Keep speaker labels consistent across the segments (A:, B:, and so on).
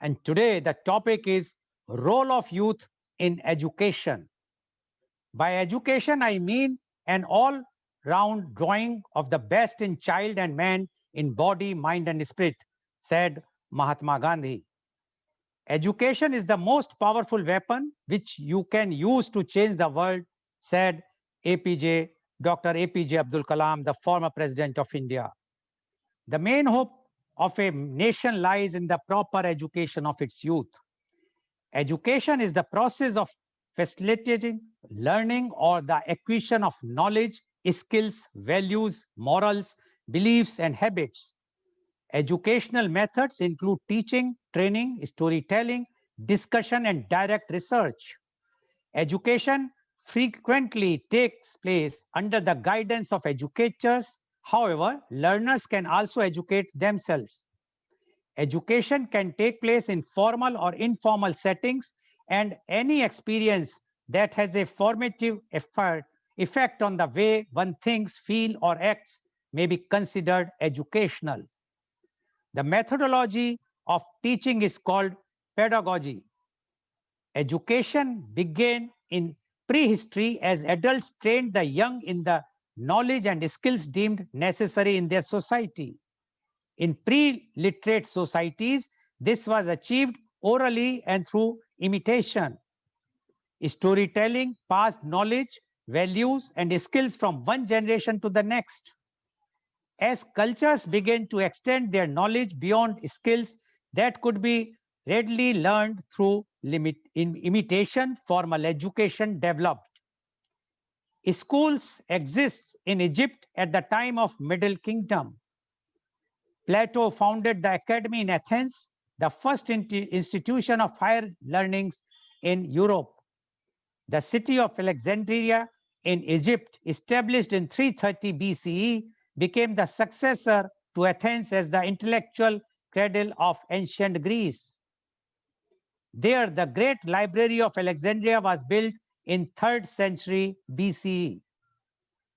A: And today the topic is role of youth in education. By education, I mean an all-round drawing of the best in child and man in body, mind, and spirit, said Mahatma Gandhi. Education is the most powerful weapon which you can use to change the world, said APJ, Dr. APJ Abdul Kalam, the former president of India. The main hope of a nation lies in the proper education of its youth. Education is the process of facilitating learning or the acquisition of knowledge, skills, values, morals, beliefs, and habits. Educational methods include teaching, training, storytelling, discussion, and direct research. Education frequently takes place under the guidance of educators. However, learners can also educate themselves. Education can take place in formal or informal settings, and any experience that has a formative effect on the way one thinks, feels, or acts may be considered educational. The methodology of teaching is called pedagogy. Education began in prehistory as adults trained the young in the knowledge and skills deemed necessary in their society. In pre-literate societies, this was achieved orally and through imitation. Storytelling passed knowledge, values, and skills from one generation to the next. As cultures began to extend their knowledge beyond skills that could be readily learned through imitation, formal education developed. Schools exist in Egypt at the time of Middle Kingdom. Plato founded the academy in Athens, the first institution of higher learnings in Europe. The city of Alexandria in Egypt, established in 330 BCE, became the successor to Athens as the intellectual cradle of ancient Greece. There, the great library of Alexandria was built in 3rd century BCE.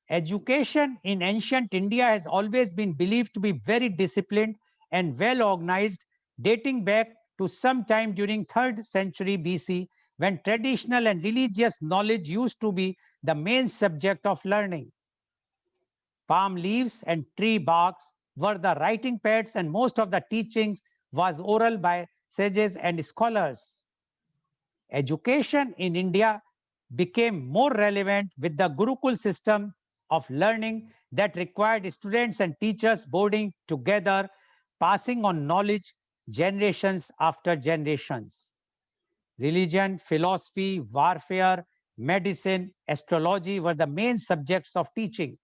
A: Education in ancient India has always been believed to be very disciplined and well organized, dating back to sometime during 3rd century BC, when traditional and religious knowledge used to be the main subject of learning. Palm leaves and tree barks were the writing pads, and most of the teachings was oral by sages and scholars. Education in India became more relevant with the Gurukul system of learning that required students and teachers boarding together, passing on knowledge generations after generations. Religion, philosophy, warfare, medicine, astrology were the main subjects of teaching.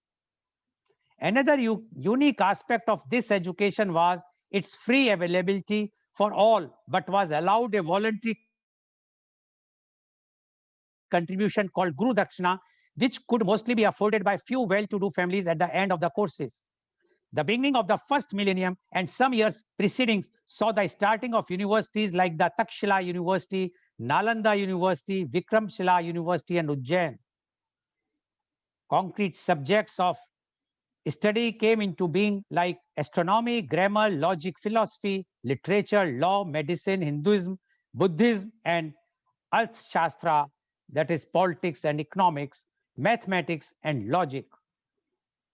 A: Another unique aspect of this education was its free availability for all, but was allowed a voluntary contribution called Guru Dakshina, which could mostly be afforded by few well-to-do families at the end of the courses. The beginning of the first millennium and some years preceding saw the starting of universities like the Takshila University, Nalanda University, Vikramshila University, and Ujjain. Concrete subjects of study came into being like astronomy, grammar, logic, philosophy, literature, law, medicine, Hinduism, Buddhism, and Arthashastra, that is politics and economics, mathematics, and logic.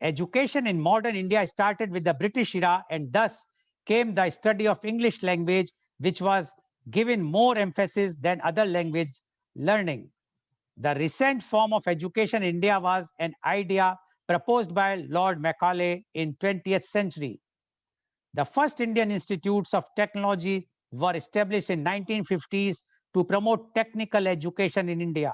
A: Education in modern India started with the British era, and thus came the study of English language, which was given more emphasis than other language learning. The recent form of education in India was an idea proposed by Lord Macaulay in 20th century. The first Indian institutes of technology were established in 1950s to promote technical education in India.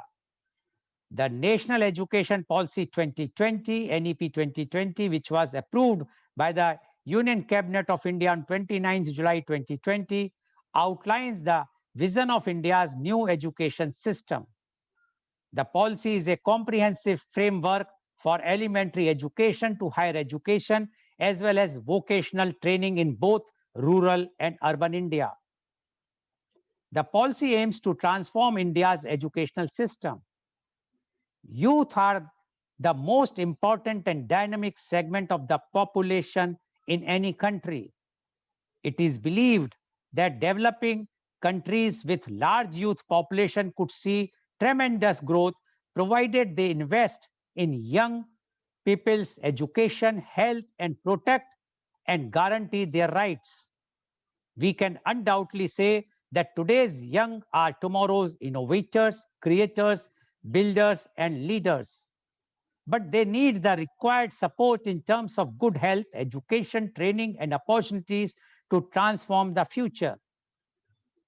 A: The National Education Policy 2020, NEP 2020, which was approved by the Union Cabinet of India on 29th July 2020, outlines the vision of India's new education system. The policy is a comprehensive framework for elementary education to higher education, as well as vocational training in both rural and urban India. The policy aims to transform India's educational system. Youth are the most important and dynamic segment of the population in any country. It is believed that developing countries with large youth population could see tremendous growth provided they invest in young people's education, health, and protect and guarantee their rights. We can undoubtedly say that today's young are tomorrow's innovators, creators, builders, and leaders. But they need the required support in terms of good health, education, training, and opportunities to transform the future.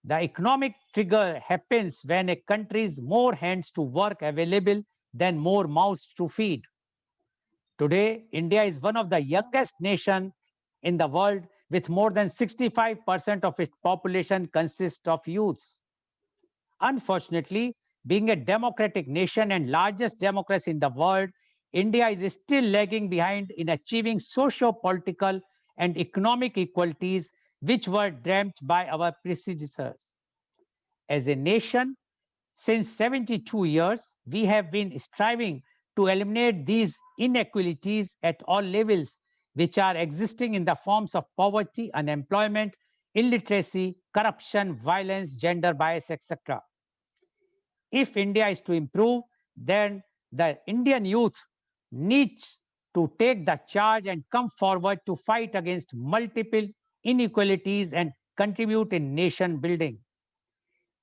A: The economic trigger happens when a country's more hands to work available than more mouths to feed. Today, India is one of the youngest nations in the world with more than 65% of its population consists of youths. Unfortunately, being a democratic nation and largest democracy in the world, India is still lagging behind in achieving socio-political and economic equalities which were dreamt by our predecessors. As a nation, since 72 years, we have been striving to eliminate these inequalities at all levels, which are existing in the forms of poverty, unemployment, illiteracy, corruption, violence, gender bias, etc. If India is to improve, then the Indian youth needs to take the charge and come forward to fight against multiple inequalities and contribute in nation building.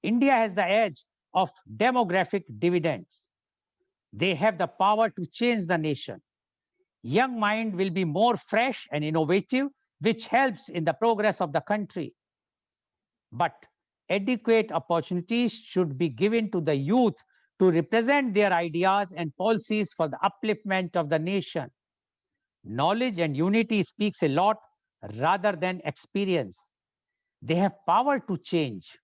A: India has the edge of demographic dividends. They have the power to change the nation. Young mind will be more fresh and innovative, which helps in the progress of the country. But adequate opportunities should be given to the youth to represent their ideas and policies for the upliftment of the nation. Knowledge and unity speaks a lot rather than experience. They have power to change.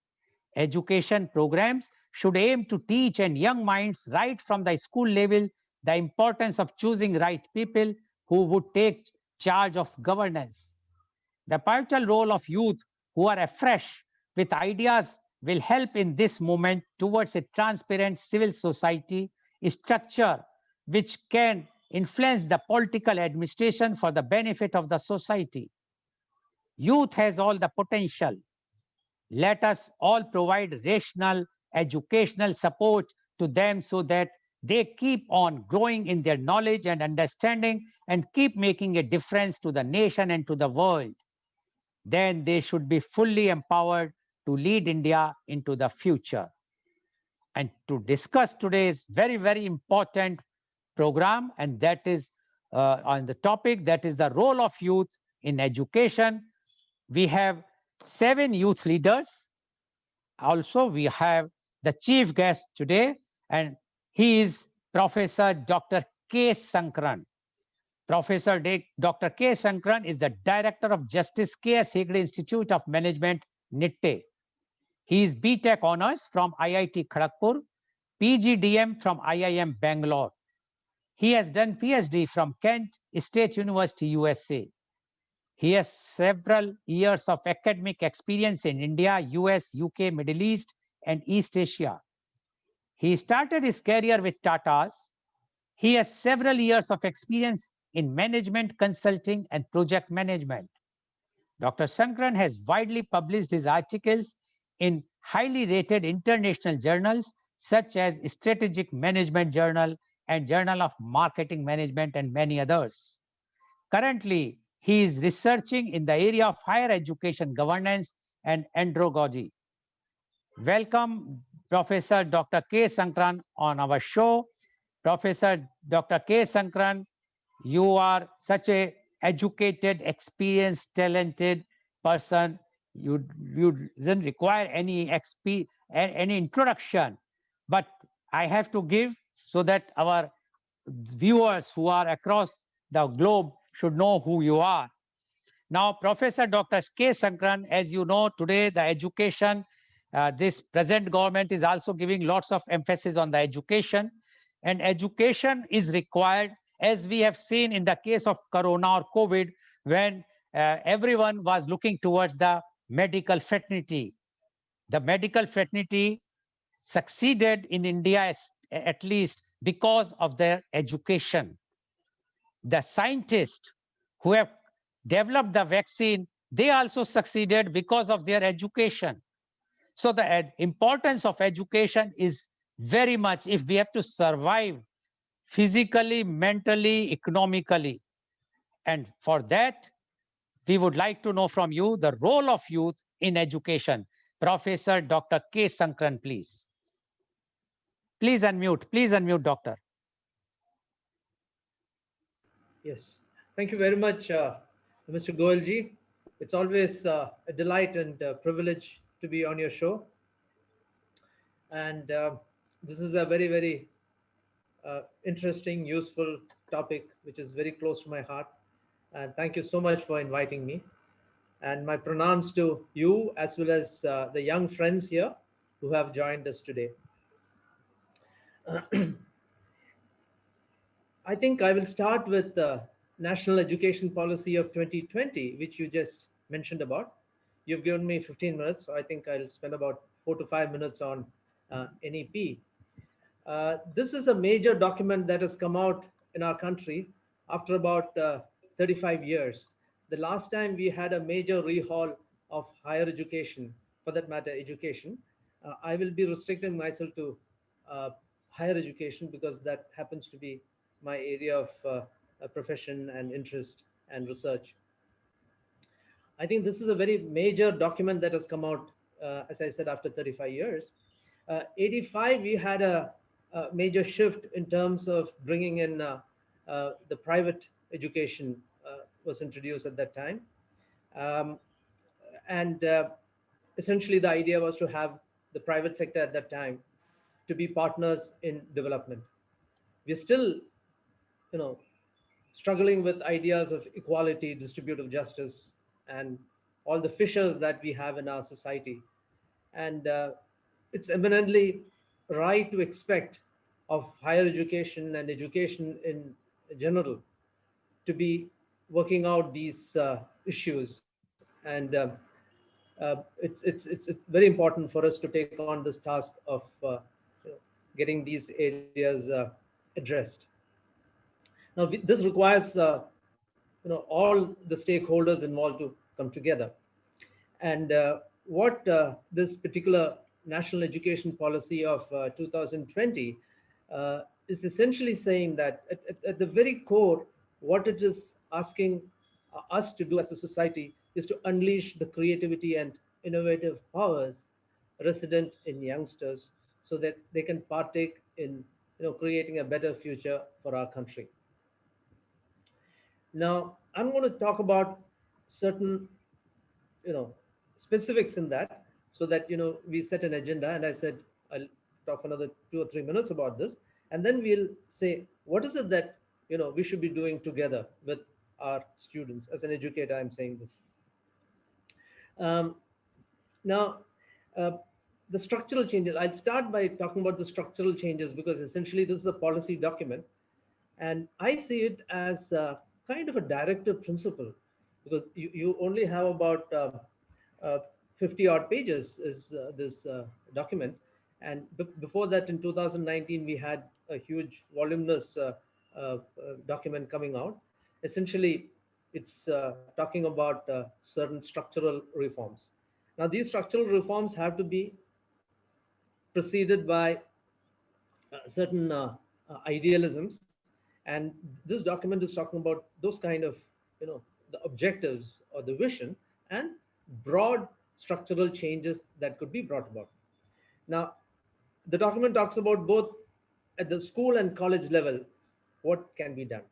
A: Education programs should aim to teach and young minds right from the school level the importance of choosing right people who would take charge of governance. The pivotal role of youth who are afresh with ideas will help in this movement towards a transparent civil society structure which can influence the political administration for the benefit of the society. Youth has all the potential. Let us all provide rational educational support to them so that they keep on growing in their knowledge and understanding and keep making a difference to the nation and to the world. Then they should be fully empowered to lead India into the future. And to discuss today's very, very important program, and that is on the topic that is the role of youth in education, we have 7 youth leaders. Also, we have the chief guest today, and he is Professor Dr. K. Sankaran. Dr. K. Sankaran is the Director of Justice K.S. Hegde Institute of Management, NITTE. He is BTech Honors from IIT Kharagpur, PGDM from IIM Bangalore. He has done PhD from Kent State University, USA. He has several years of academic experience in India, US, UK, Middle East, and East Asia. He started his career with Tata's. He has several years of experience in management, consulting, and project management. Dr. Sankaran has widely published his articles in highly rated international journals such as Strategic Management Journal and Journal of Marketing Management and many others. Currently, he is researching in the area of higher education governance and andragogy. Welcome, Professor Dr. K. Sankaran on our show. Professor Dr. K. Sankaran, you are such a educated, experienced, talented person. You doesn't require any introduction, but I have to give so that our viewers who are across the globe should know who you are. Now, Professor Dr. K. Sankaran, as you know, today the education, this present government is also giving lots of emphasis on the education, and education is required, as we have seen in the case of Corona or COVID, when everyone was looking towards the medical fraternity. The medical fraternity succeeded in India at least because of their education. The scientists who have developed the vaccine, they also succeeded because of their education. So the importance of education is very much, if we have to survive physically, mentally, economically. And for that, we would like to know from you the role of youth in education. Professor Dr. K. Sankran, please. Please unmute, doctor.
B: Yes, thank you very much, Mr. Goel ji. It's always a delight and privilege to be on your show. And this is a very, very interesting, useful topic, which is very close to my heart. And thank you so much for inviting me. And my pronouns to you as well as the young friends here who have joined us today. I think I will start with the National Education Policy of 2020, which you just mentioned about. You've given me 15 minutes, so I think I'll spend about 4 to 5 minutes on NEP. This is a major document that has come out in our country after about 35 years. The last time we had a major rehaul of higher education, for that matter, education, I will be restricting myself to uh, higher education because that happens to be my area of profession and interest and research. I think this is a very major document that has come out, as I said, after 35 years. 85, we had a major shift in terms of bringing in the private education was introduced at that time. Um, and essentially, the idea was to have the private sector at that time to be partners in development. We're still, you know, struggling with ideas of equality, distributive justice, and all the fissures that we have in our society. And it's eminently right to expect of higher education and education in general to be working out these issues. And it's very important for us to take on this task of you know, getting these areas addressed. Now, this requires all the stakeholders involved to come together. And what this particular national education policy of 2020 is essentially saying that at the very core, what it is asking us to do as a society is to unleash the creativity and innovative powers resident in youngsters so that they can partake in creating a better future for our country. Now, I'm going to talk about certain you know specifics in that so that we set an agenda, and I said I'll talk another 2 or 3 minutes about this, and then we'll say what is it that we should be doing together with our students. As an educator, I'm saying this. Um, now uh, the structural changes, I'll start by talking about the structural changes because essentially this is a policy document, and I see it as kind of a directive principle because you only have about uh, 50 odd pages is this document. And before that, in 2019, we had a huge voluminous document coming out. Essentially, it's talking about certain structural reforms. Now, these structural reforms have to be preceded by certain idealisms, and this document is talking about those kind of the objectives or the vision and broad structural changes that could be brought about. Now, the document talks about both at the school and college level what can be done.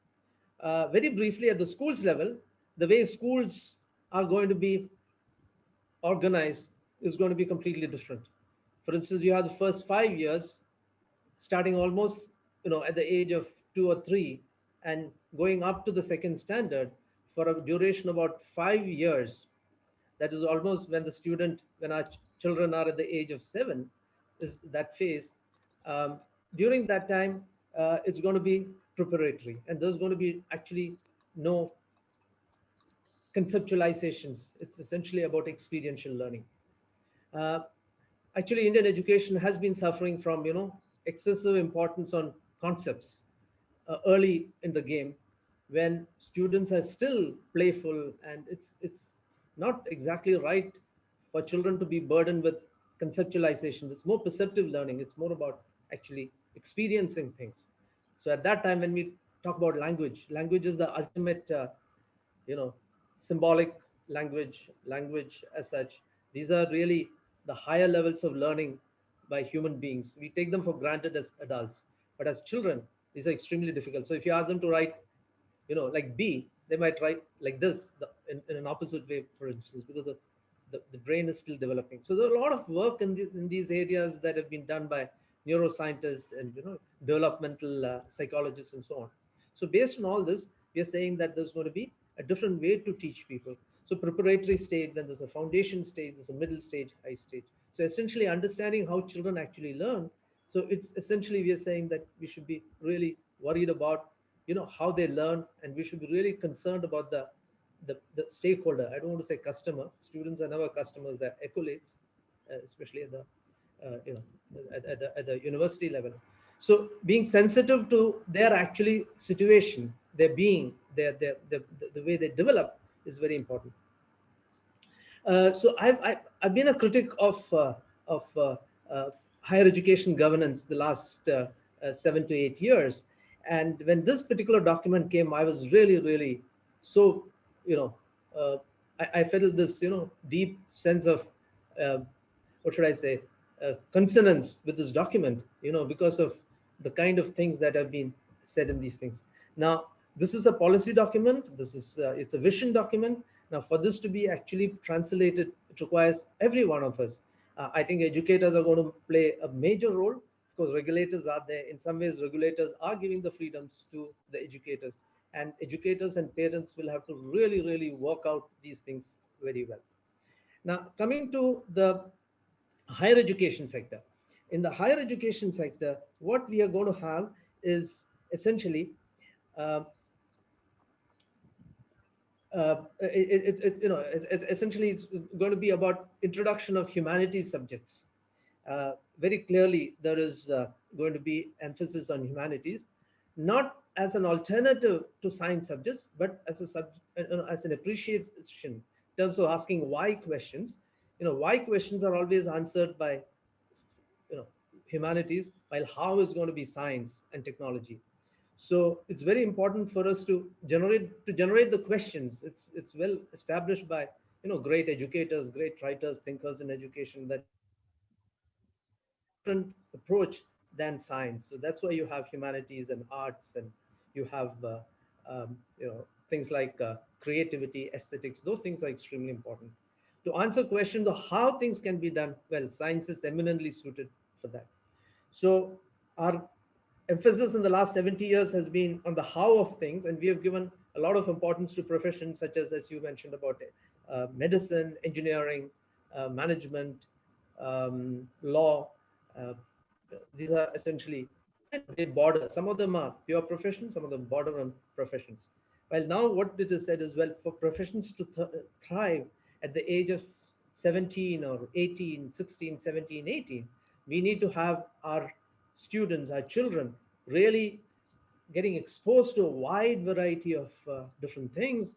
B: Very briefly, at the schools level, the way schools are going to be organized is going to be completely different. For instance, you have the first 5 years starting almost at the age of 2 or 3 and going up to the second standard for a duration about 5 years. That is almost when our children are at the age of 7, is that phase. um, During that time, it's going to be preparatory, and there's going to be actually no conceptualizations. It's essentially about experiential learning. uh, Actually, Indian education has been suffering from excessive importance on concepts early in the game, when students are still playful, and it's not exactly right for children to be burdened with conceptualization. It's more perceptive learning. It's more about actually experiencing things. So at that time, when we talk about language, language is the ultimate, you know, symbolic language, language as such. These are really the higher levels of learning by human beings. We take them for granted as adults, but as children, these are extremely difficult. So if you ask them to write, like B, they might write like this, in an opposite way, for instance, because the brain is still developing. So there's a lot of work in these areas that have been done by neuroscientists and developmental psychologists and so on. So based on all this, we are saying that there's going to be a different way to teach people. So preparatory stage, then there's a foundation stage, there's a middle stage, high stage. So essentially understanding how children actually learn. So it's essentially we are saying that we should be really worried about how they learn, and we should be really concerned about the stakeholder. I don't want to say customer. Students are never customers, they're acolytes, especially at the at the university level. So being sensitive to their actually situation, their being, their the way they develop is very important. So I've been a critic of higher education governance the last 7 to 8 years, and when this particular document came, I was really so you know I felt this deep sense of uh, what should I say, consonance with this document, because of the kind of things that have been said in these things. Now, this is a policy document. It's a vision document. Now, for this to be actually translated, it requires every one of us. I think educators are going to play a major role. Of course, regulators are there. In some ways, regulators are giving the freedoms to the educators, and educators and parents will have to really work out these things very well. Now, coming to the higher education sector. In the higher education sector, what we are going to have is essentially uh, essentially it's going to be about introduction of humanities subjects. Very clearly, there is going to be emphasis on humanities, not as an alternative to science subjects, but as a as an appreciation in terms of asking why questions. Why questions are always answered by humanities, while how is going to be science and technology. So it's very important for us to generate the questions. It's well established by great educators, great writers, thinkers in education, that humanities have a different approach than science. So that's why you have humanities and arts, and you have things like creativity, aesthetics. Those things are extremely important to answer questions of how things can be done. Well, science is eminently suited for that. So our emphasis in the last 70 years has been on the how of things, and we have given a lot of importance to professions such as you mentioned about medicine, engineering, management, law. Uh, these are essentially they border. Some of them are pure professions, some of them border on professions. While now what it is said is, well, for professions to thrive at the age of 17 or 18, 16, 17, 18, we need to have our students, our children, really getting exposed to a wide variety of different things.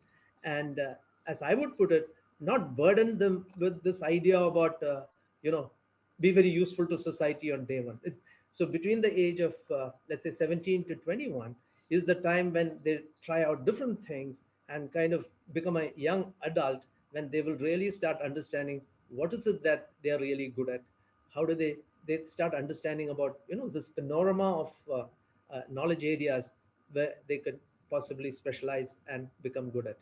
B: And as I would put it, not burden them with this idea about, be very useful to society on day one. So between the age of, let's say, 17 to 21 is the time when they try out different things and kind of become a young adult, when they will really start understanding what is it that they are really good at. How do they start understanding about this panorama of knowledge areas where they could possibly specialize and become good at.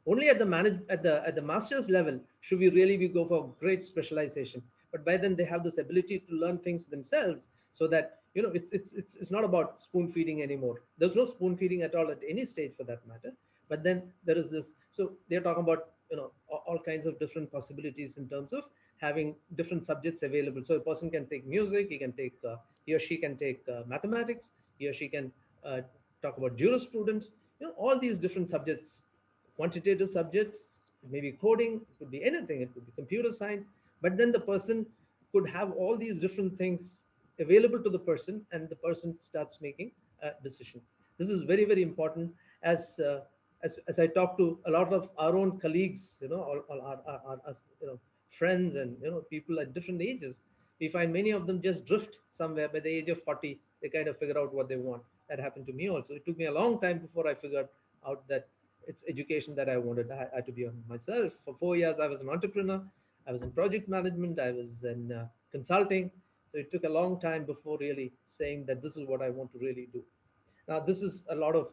B: Only at the master's level should we really be go for great specialization. But by then they have this ability to learn things themselves, so that it's not about spoon feeding anymore. There's no spoon feeding at all at any stage for that matter. But then there is this. So they're talking about all kinds of different possibilities in terms of having different subjects available. So a person can take music, he or she can take mathematics, he or she can uh, talk about jurisprudence, all these different subjects, quantitative subjects. It may be coding, it could be anything, it could be computer science. But then the person could have all these different things available to the person, and the person starts making a decision. This is very important. As I talk to a lot of our own colleagues, all our friends and people at different ages, We find many of them just drift somewhere. By the age of 40, they kind of figure out what they want. That happened to me also. It took me a long time before I figured out that it's education that I wanted. I had to be on myself. For 4 years, I was an entrepreneur. I was in project management. I was in consulting. So it took a long time before really saying that this is what I want to really do. Now, this is a lot of,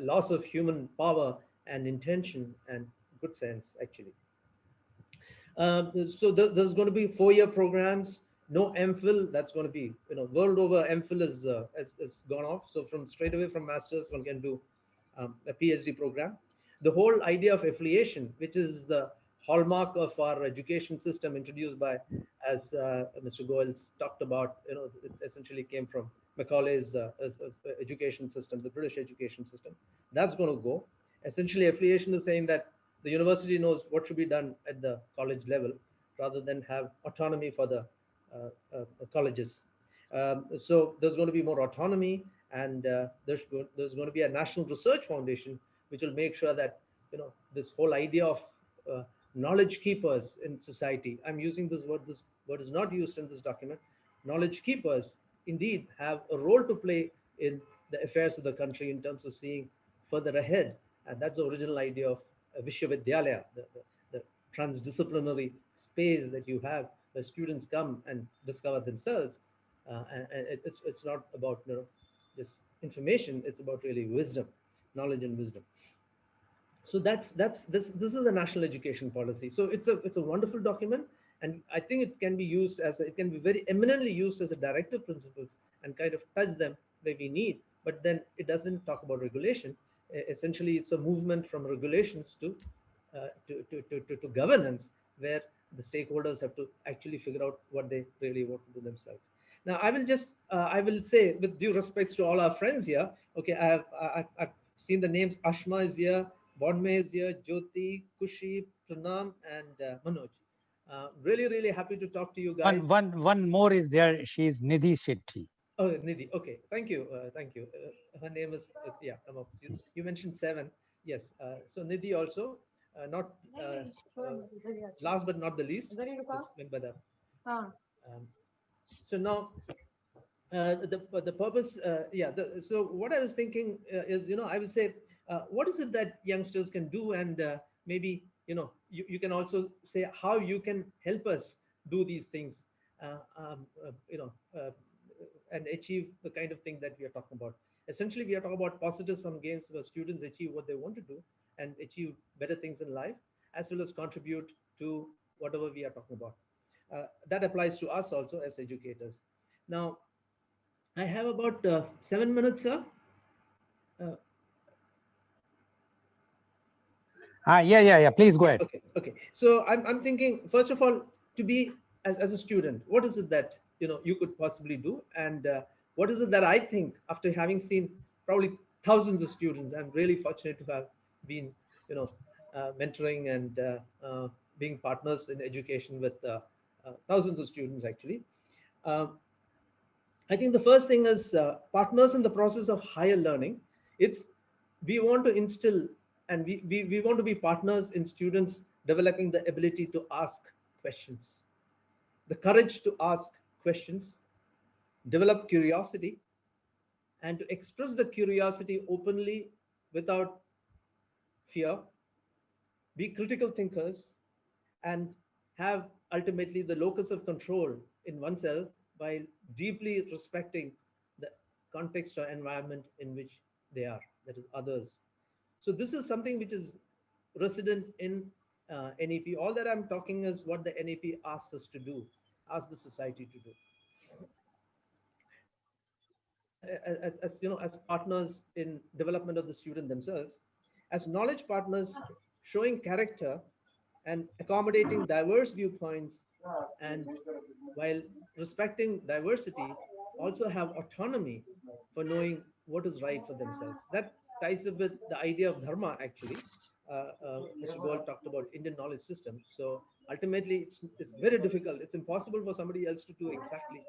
B: loss of human power and intention and good sense, actually. So there's going to be 4-year programs, no MPhil. That's going to be, world over. MPhil is gone off. So from straight away from masters, one can do a PhD program. The whole idea of affiliation, which is the hallmark of our education system, introduced by, as Mr. Goel talked about, it essentially came from Macaulay's education system, the British education system. That's going to go. Essentially, affiliation is saying that the university knows what should be done at the college level rather than have autonomy for the colleges. So there's going to be more autonomy, and there's going to be a national research foundation which will make sure that this whole idea of uh, knowledge keepers in society. I'm using this word. This word is not used in this document. Knowledge keepers indeed have a role to play in the affairs of the country in terms of seeing further ahead, and that's the original idea of Vishwavidyalaya, the transdisciplinary space that you have where students come and discover themselves. And it's not about just information, it's about really wisdom, knowledge and wisdom. So this is a national education policy. So it's a wonderful document, and I think it can be used as it can be very eminently used as a directive principles and kind of touch them where we need. But then it doesn't talk about regulation. Essentially, it's a movement from regulations to governance, where the stakeholders have to actually figure out what they really want to do themselves. Now, I will say, with due respects to all our friends here, okay, I've seen the names. Ashma is here, Bonme is here, Jyoti, Kushi, Pranam, and Manoj. Really, really happy to talk to you guys.
A: One more is there. She is Nidhi Shetty.
B: Oh, Nidhi. Okay, thank you, thank you. Her name is yeah. Come up. You mentioned seven. Yes. So Nidhi also, not last but not the least, is went by that. Um, so now the purpose, yeah. So what I was thinking is, I would say, what is it that youngsters can do, and maybe you can also say how you can help us do these things, uh, um, uh, you know, uh, and achieve the kind of thing that we are talking about. Essentially, we are talking about positive sum games where students achieve what they want to do and achieve better things in life, as well as contribute to whatever we are talking about. That applies to us also as educators. Now, I have about 7 minutes, sir. Uh,
A: Yeah. Please go
B: yeah,
A: ahead.
B: okay. So I'm thinking, first of all, to be as a student, what is it that you could possibly do, and what is it that I think, after having seen probably thousands of students, I'm really fortunate to have been, mentoring and being partners in education with thousands of students actually. Um, I think the first thing is partners in the process of higher learning. It's We want to instill, and we want to be partners in students developing the ability to ask questions, the courage to ask questions, develop curiosity, and to express the curiosity openly without fear, be critical thinkers, and have ultimately the locus of control in oneself while deeply respecting the context or environment in which they are, that is, others. So, this is something which is resident in NEP. All that I'm talking is what the NEP asks us to do, asks the society to do. As partners in development of the student themselves, as knowledge partners, showing character and accommodating diverse viewpoints, and while respecting diversity, also have autonomy for knowing what is right for themselves. That ties up with the idea of dharma, actually. Mr. Goel talked about Indian knowledge system. So ultimately, it's very difficult. It's impossible for somebody else to do exactly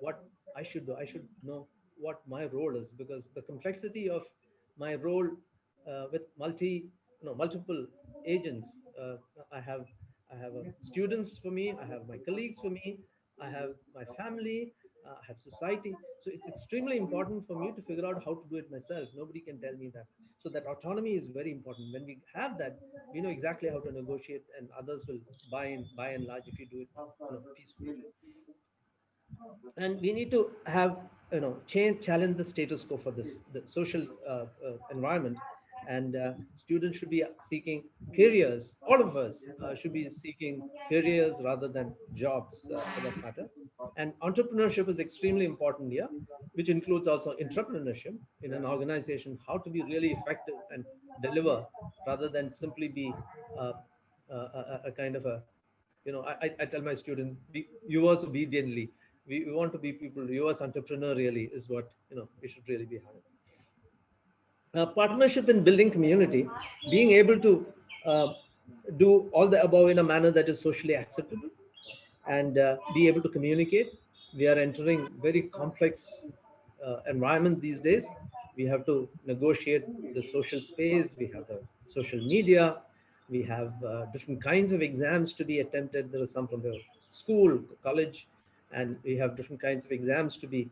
B: what I should do. I should know what my role is, because the complexity of my role with multiple agents. Uh, I have I have students for me. I have my colleagues for me. I have my family, I have society. So it's extremely important for me to figure out how to do it myself. Nobody can tell me that. So that autonomy is very important. When we have that, we know exactly how to negotiate, and others will buy in by and large if you do it, peacefully. And we need to have, challenge the status quo for this the social environment. And students should be seeking careers. All of us should be seeking careers rather than jobs, for that matter. And entrepreneurship is extremely important here, which includes also entrepreneurship in an organization, how to be really effective and deliver rather than simply be uh, a kind of a, I tell my students, be yours obediently. We want to be people, yours entrepreneurially is what, we should really be having. Partnership in building community, being able to uh, do all the above in a manner that is socially acceptable, and be able to communicate. We are entering very complex environment these days. We have to negotiate the social space. We have the social media. We have different kinds of exams to be attempted. There are some from the school, college, and we have different kinds of exams to be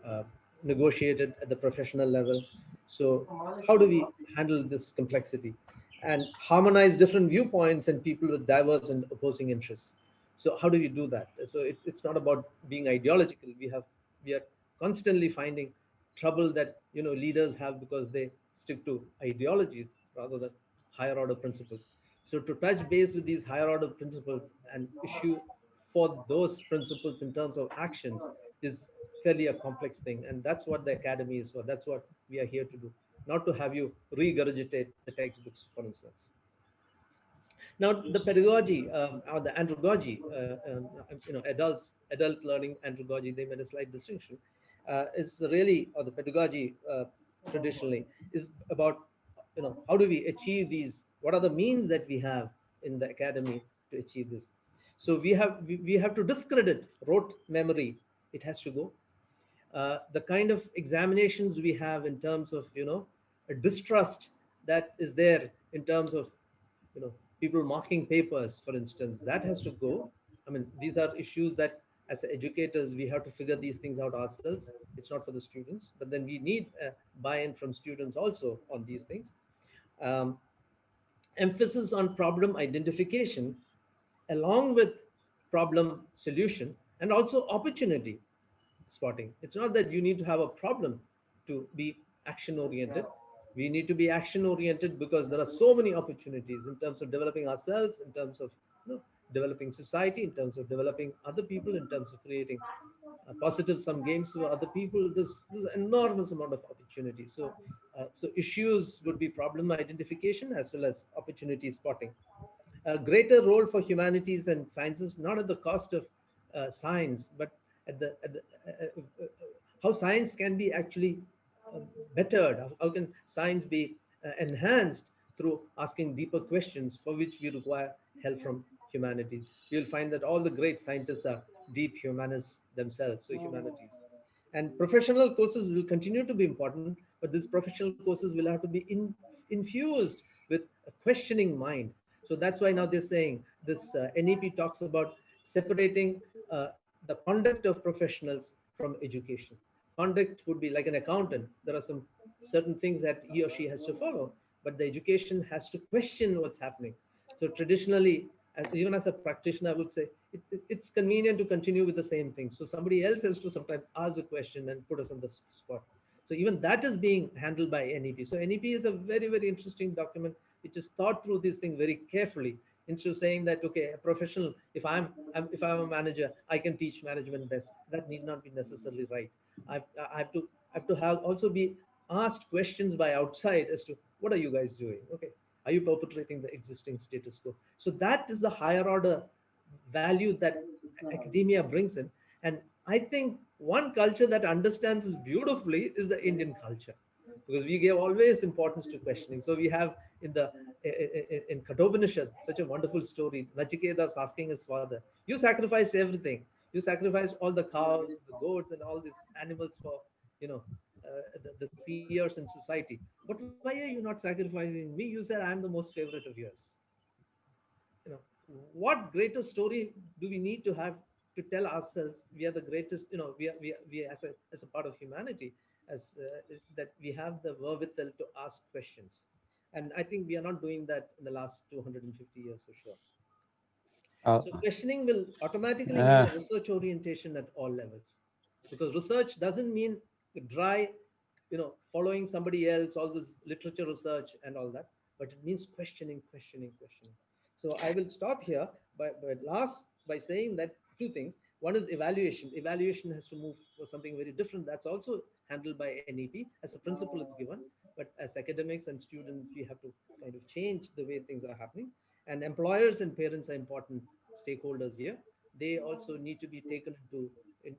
B: uh, negotiated at the professional level. So, how do we handle this complexity and harmonize different viewpoints and people with diverse and opposing interests? So, how do we do that? So, it's not about being ideological. We are constantly finding trouble that leaders have because they stick to ideologies rather than higher order principles. So, to touch base with these higher order principles and issue for those principles in terms of actions is fairly a complex thing, and that's what the academy is for. That's what we are here to do, not to have you regurgitate the textbooks, for instance. Now, the pedagogy, or the andragogy, adult learning andragogy, they made a slight distinction, is really, or the pedagogy traditionally is about, how do we achieve these? What are the means that we have in the academy to achieve this? So we have to discredit rote memory. It has to go. The kind of examinations we have in terms of, a distrust that is there in terms of, people marking papers, for instance, that has to go. I mean, these are issues that as educators we have to figure these things out ourselves. It's not for the students, but then we need buy-in from students also on these things. um, Emphasis on problem identification along with problem solution, and also opportunity spotting. It's not that you need to have a problem to be action oriented. We need to be action oriented because there are so many opportunities in terms of developing ourselves, in terms of, developing society, in terms of developing other people, in terms of creating positive sum games for other people. There's an enormous amount of opportunity. So issues would be problem identification as well as opportunity spotting. A greater role for humanities and sciences, not at the cost of science, but at the how science can be actually uh, bettered. How can science be enhanced through asking deeper questions for which we require help from humanities. You'll find that all the great scientists are deep humanists themselves, so humanities. And professional courses will continue to be important, but these professional courses will have to be infused with a questioning mind. So that's why now they're saying this NEP talks about separating the conduct of professionals from education. Conduct would be like an accountant. There are some certain things that he or she has to follow, but the education has to question what's happening. So traditionally, even as a practitioner, I would say it's convenient to continue with the same thing. So somebody else has to sometimes ask a question and put us on the spot. So even that is being handled by NEP. So NEP is a very, very interesting document which is thought through this thing very carefully. Instead of saying that, okay, a professional, if I'm a manager, I can teach management best. That need not be necessarily right. I have to have also be asked questions by outside as to what are you guys doing? Okay, are you perpetrating the existing status quo? So that is the higher order value that academia brings in. And I think one culture that understands this beautifully is the Indian culture, because we give always importance to questioning. So we have in the in Kathopanishad such a wonderful story. Nachiketas asking his father, "You sacrificed everything. You sacrificed all the cows, the goats, and all these animals for you know the seers in society. But why are you not sacrificing me? You said I'm the most favorite of yours. You know, what greater story do we need to have to tell ourselves we are the greatest, we as a part of humanity, as that we have the wherewithal to ask questions. And I think we are not doing that in the last 250 years for sure.
A: Uh,
B: So questioning will automatically mean
A: uh,
B: a research orientation at all levels, because research doesn't mean dry, following somebody else, all this literature research and all that, but it means questioning, questioning, questioning. So I will stop here, by saying that two things. One is evaluation. Evaluation has to move for something very different. That's also handled by NEP. As a principle, it's given, but as academics and students, we have to kind of change the way things are happening. And employers and parents are important stakeholders here. They also need to be taken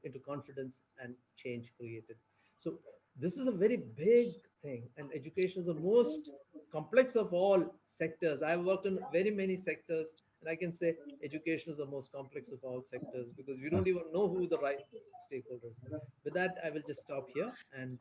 B: into confidence and change created. So this is a very big thing, and education is the most complex of all sectors. I've worked in very many sectors, and I can say education is the most complex of all sectors, because we don't even know who the right stakeholders. With that, I will just stop here, and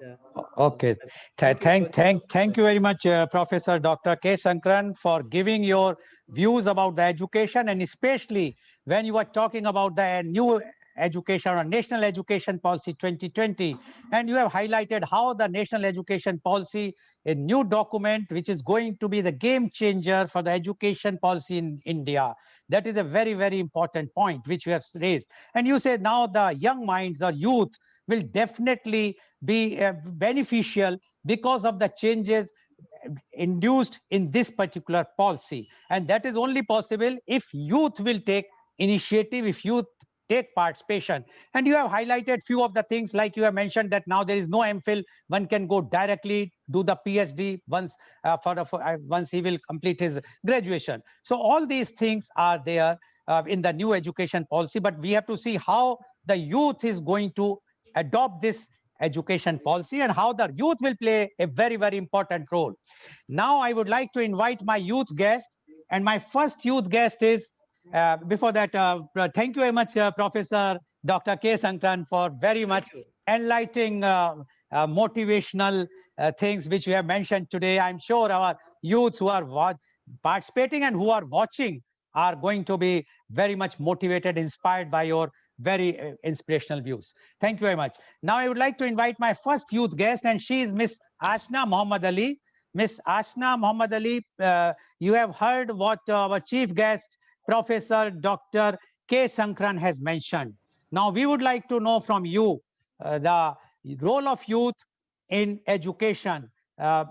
A: Okay.
B: thank you for this
A: Thank you
B: opportunity.
A: very much, Professor Dr. K. Sankran, for giving your views about the education, and especially when you are talking about the new education or national education policy 2020, and you have highlighted how the national education policy, a new document which is going to be the game changer for the education policy in India. That is a very, very important point which you have raised. And you said now the young minds or youth will definitely be beneficial because of the changes induced in this particular policy. And that is only possible if youth will take initiative, if youth take participation. And you have highlighted few of the things, like you have mentioned that now there is no MPhil, one can go directly do the PhD once he will complete his graduation. So all these things are there in the new education policy, but we have to see how the youth is going to adopt this education policy and how the youth will play a very, very important role. Now, I would like to invite my youth guest, and my first youth guest is, before that, thank you very much, Professor Dr. K. Sankran, for very
B: Thank
A: much
B: you.
A: enlightening, motivational things which you have mentioned today. I'm sure our youths who are participating and who are watching are going to be very much motivated, inspired by your very inspirational views. Thank you very much. Now, I would like to invite my first youth guest, and she is Miss Ashna Muhammad Ali. Miss Ashna Muhammad Ali, you have heard what our chief guest, Professor Dr. K. Sankran, has mentioned. Now, we would like to know from you the role of youth in education. Uh,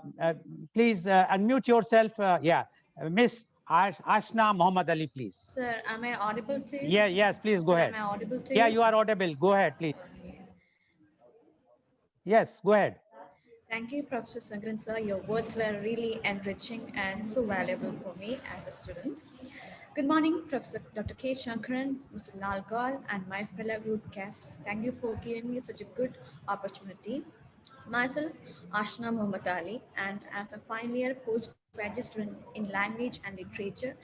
A: please unmute yourself. Yeah, Miss Ashna Muhammad Ali, please.
C: Sir, am I audible to you?
A: Yeah, yes, please go
C: Sir, am
A: ahead.
C: I audible to
A: Yeah,
C: you?
A: you are audible. Go ahead, please.
C: Okay.
A: Yes, go ahead.
C: Thank you, Professor Sangran, sir. Your words were really enriching and so valuable for me as a student. Good morning, Professor Dr. K. Shankaran, Mr. Lal Goel, and my fellow youth guests. Thank you for giving me such a good opportunity. Myself, Ashna Muhammad Ali, and I'm a final year postgraduate student in language and literature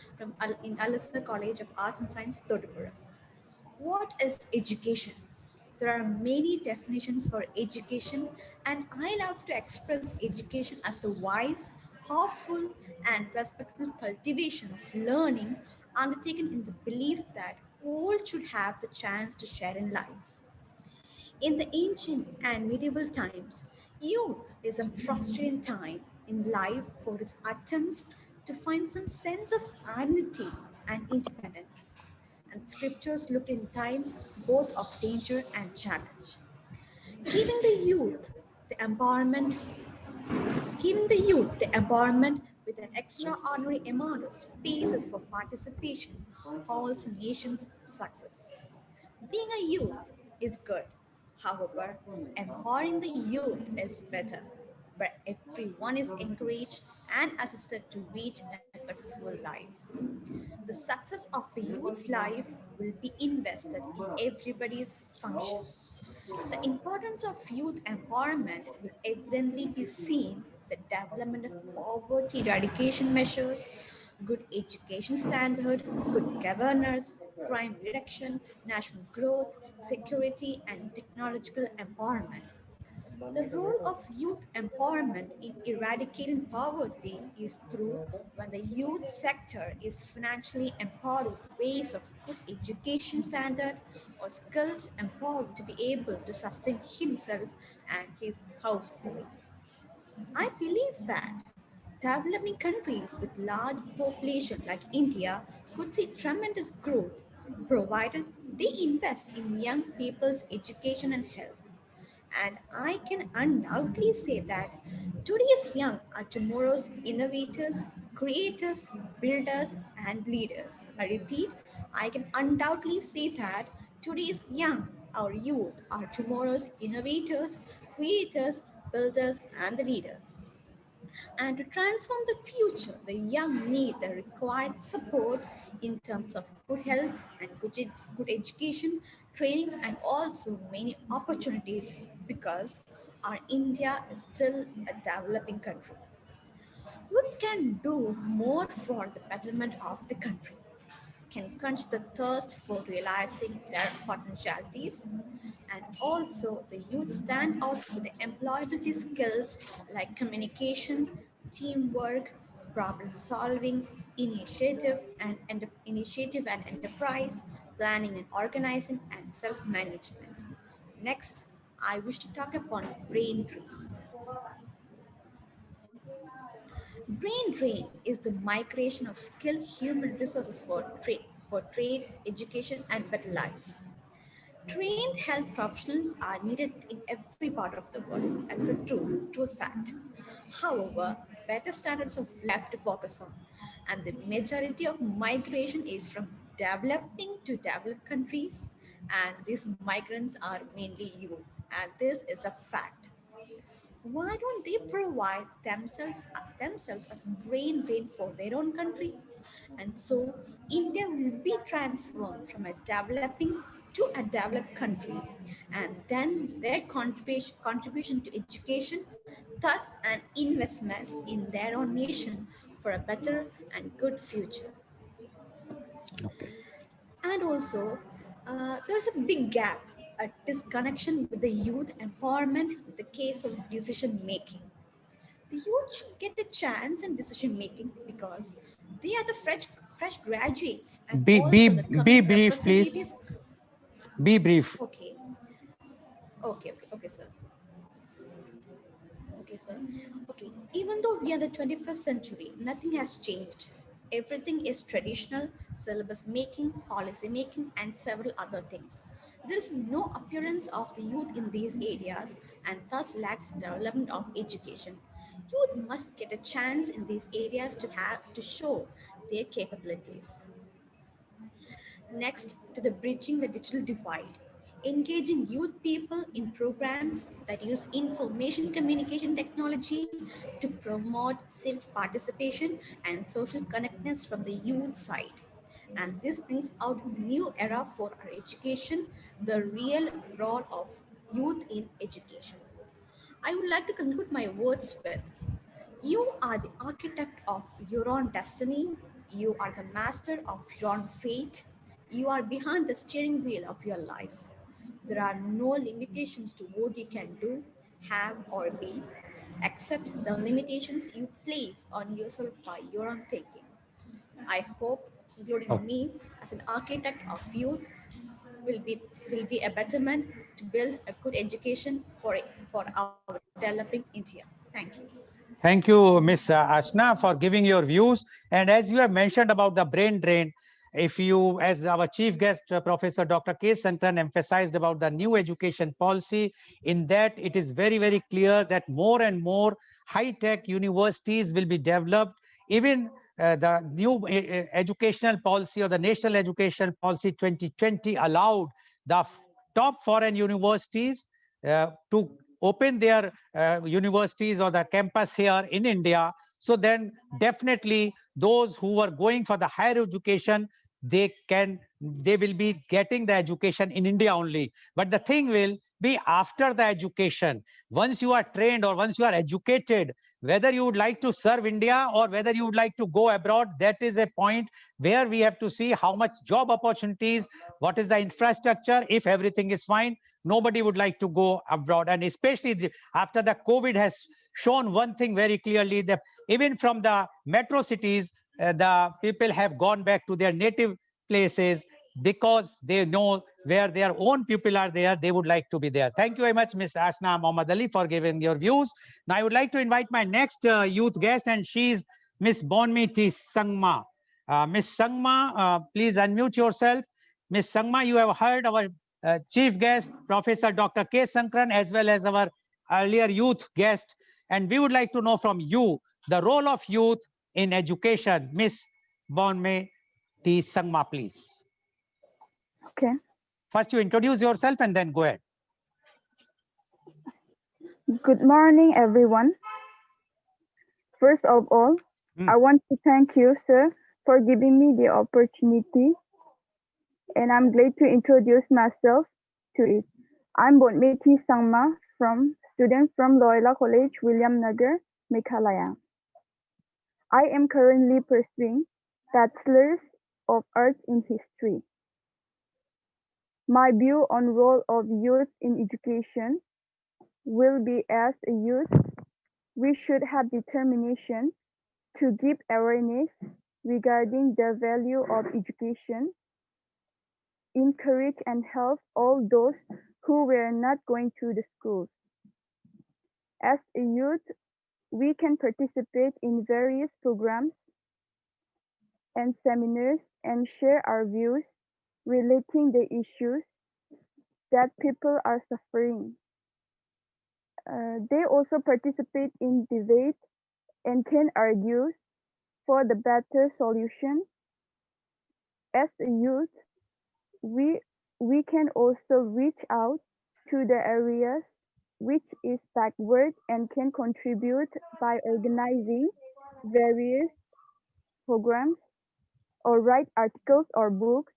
C: in Al College of Arts and Science, Thodupura. What is education? There are many definitions for education, and I love to express education as the wise, hopeful, and respectful cultivation of learning undertaken in the belief that all should have the chance to share in life. In the ancient and medieval times, youth is a frustrating time in life for its attempts to find some sense of identity and independence. And scriptures looked in time both of danger and challenge. Giving the youth the empowerment Giving the youth the empowerment with an extraordinary amount of spaces for participation holds a nation's success. Being a youth is good. However, empowering the youth is better, where everyone is encouraged and assisted to reach a successful life. The success of a youth's life will be invested in everybody's function. The importance of youth empowerment will evidently be seen the development of poverty eradication measures, good education standard, good governance, crime reduction, national growth, security, and technological empowerment. The role of youth empowerment in eradicating poverty is through when the youth sector is financially empowered with ways of good education standard or skills empowered to be able to sustain himself and his household. I believe that developing countries with large population like India could see tremendous growth provided they invest in young people's education and health. And I can undoubtedly say that today's young are tomorrow's innovators, creators, builders, and leaders. I repeat, I can undoubtedly say that today's young, our youth, are tomorrow's innovators, creators, builders, and the leaders. And to transform the future, the young need the required support in terms of good health and good education, training, and also many opportunities because our India is still a developing country. Youth can do more for the betterment of the country, can quench the thirst for realizing their potentialities, and also the youth stand out with the employability skills like communication, teamwork, problem solving, initiative and enterprise, planning and organizing, and self-management. Next, I wish to talk upon brain drain. Brain drain is the migration of skilled human resources for trade, education, and better life. Trained health professionals are needed in every part of the world. That's a true fact. However, better standards of left to focus on, and the majority of migration is from developing to developed countries, and these migrants are mainly youth, and this is a fact. Why don't they provide themselves as brain drain for their own country? And so India will be transformed from a developing to a developed country, and then their contribution to education, thus an investment in their own nation for a better and good future.
A: Okay.
C: And also, there's a big gap, a disconnection with the youth empowerment with the case of decision making. The youth should get a chance in decision making because they are the fresh graduates and
A: Be be
C: also the
A: be
C: coming
A: brief, please.
C: representatives.
A: Be brief.
C: Okay, okay, sir. Okay, sir. Okay, even though we are the 21st century, nothing has changed. Everything is traditional, syllabus making, policy making, and several other things. There is no appearance of the youth in these areas and thus lacks development of education. Youth must get a chance in these areas to have to show their capabilities. Next, to the bridging the digital divide, engaging youth people in programs that use information communication technology to promote civic participation and social connectedness from the youth side. And this brings out a new era for our education, the real role of youth in education. I would like to conclude my words with you are the architect of your own destiny. You are the master of your own fate. You are behind the steering wheel of your life. There are no limitations to what you can do, have, or be, except the limitations you place on yourself by your own thinking. I hope, including
A: Oh,
C: me as an architect of youth, will be a betterment to build a good education for our developing India. Thank you.
A: thank you, Miss Ashna, for giving your views. And as you have mentioned about the brain drain, if you, as our chief guest, Professor Dr. K. Sankaran emphasized about the new education policy, in that it is very, very clear that more and more high-tech universities will be developed. Even the new educational policy or the National Education Policy 2020 allowed the top foreign universities to open their universities or the campus here in India. So then definitely those who are going for the higher education they will be getting the education in India only. But the thing will be after the education, once you are trained or once you are educated, whether you would like to serve India or whether you would like to go abroad, that is a point where we have to see how much job opportunities, what is the infrastructure. If everything is fine, nobody would like to go abroad. And especially after the COVID has shown one thing very clearly, that even from the metro cities, the people have gone back to their native places because they know where their own people are there, they would like to be there. Thank you very much, Ms. Asna Mohammad Ali, for giving your views. Now, I would like to invite my next youth guest, and she's Ms. Bonmi Sangma. Ms. Sangma, please unmute yourself. Ms. Sangma, you have heard our chief guest, Professor Dr. K. Sankran, as well as our earlier youth guest. And we would like to know from you the role of youth in education. Ms. Bonme T. Sangma, please.
D: Okay.
A: First, you introduce yourself and then go ahead.
D: Good morning, everyone. First of all, I want to thank you, sir, for giving me the opportunity, and I'm glad to introduce myself to it. I'm Bonmeti Sangma, student from Loyola College, William Nagar, Meghalaya. I am currently pursuing Bachelor's of Arts in History. My view on role of youth in education will be, as a youth, we should have determination to give awareness regarding the value of education, encourage and help all those who were not going to the schools. As a youth, we can participate in various programs and seminars and share our views relating the issues that people are suffering. They also participate in debate and can argue for the better solution. As a youth, we can also reach out to the areas which is backward and can contribute by organizing various programs or write articles or books.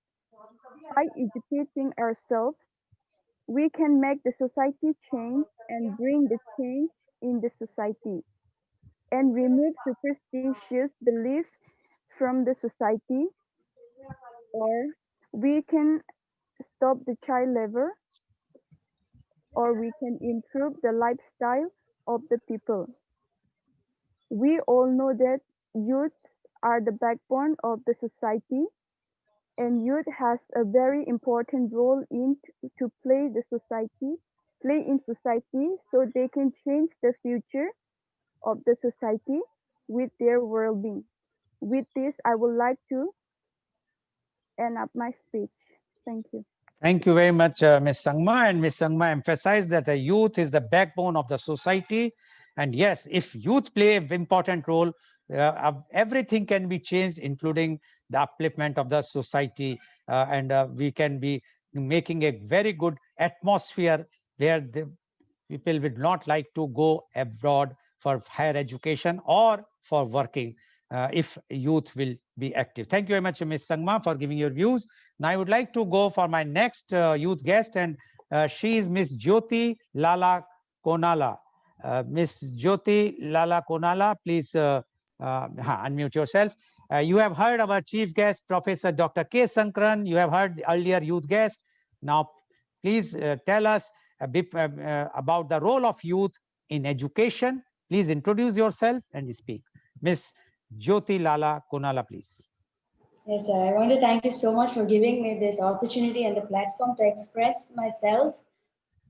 D: By educating ourselves, we can make the society change and bring the change in the society and remove superstitious beliefs from the society, or we can stop the child labor, or we can improve the lifestyle of the people. We all know that youth are the backbone of the society, and youth has a very important role to play in society, so they can change the future of the society with their well-being. With this, I would like to end up my speech. Thank you.
A: Thank you very much, Ms. Sangma. And Ms. Sangma emphasized that the youth is the backbone of the society. And yes, if youth play an important role, everything can be changed, including the upliftment of the society. And we can be making a very good atmosphere where the people would not like to go abroad for higher education or for working if youth will be active. Thank you very much, Ms. Sangma, for giving your views. Now, I would like to go for my next youth guest, and she is Ms. Jyoti Lala Konala. Ms. Jyoti Lala Konala, please unmute yourself. You have heard our chief guest, Professor Dr. K. Sankran. You have heard the earlier youth guest. Now, please tell us a bit about the role of youth in education. Please introduce yourself and speak. Ms. Jyoti Lala Konala, please.
E: Yes, sir. I want to thank you so much for giving me this opportunity and the platform to express myself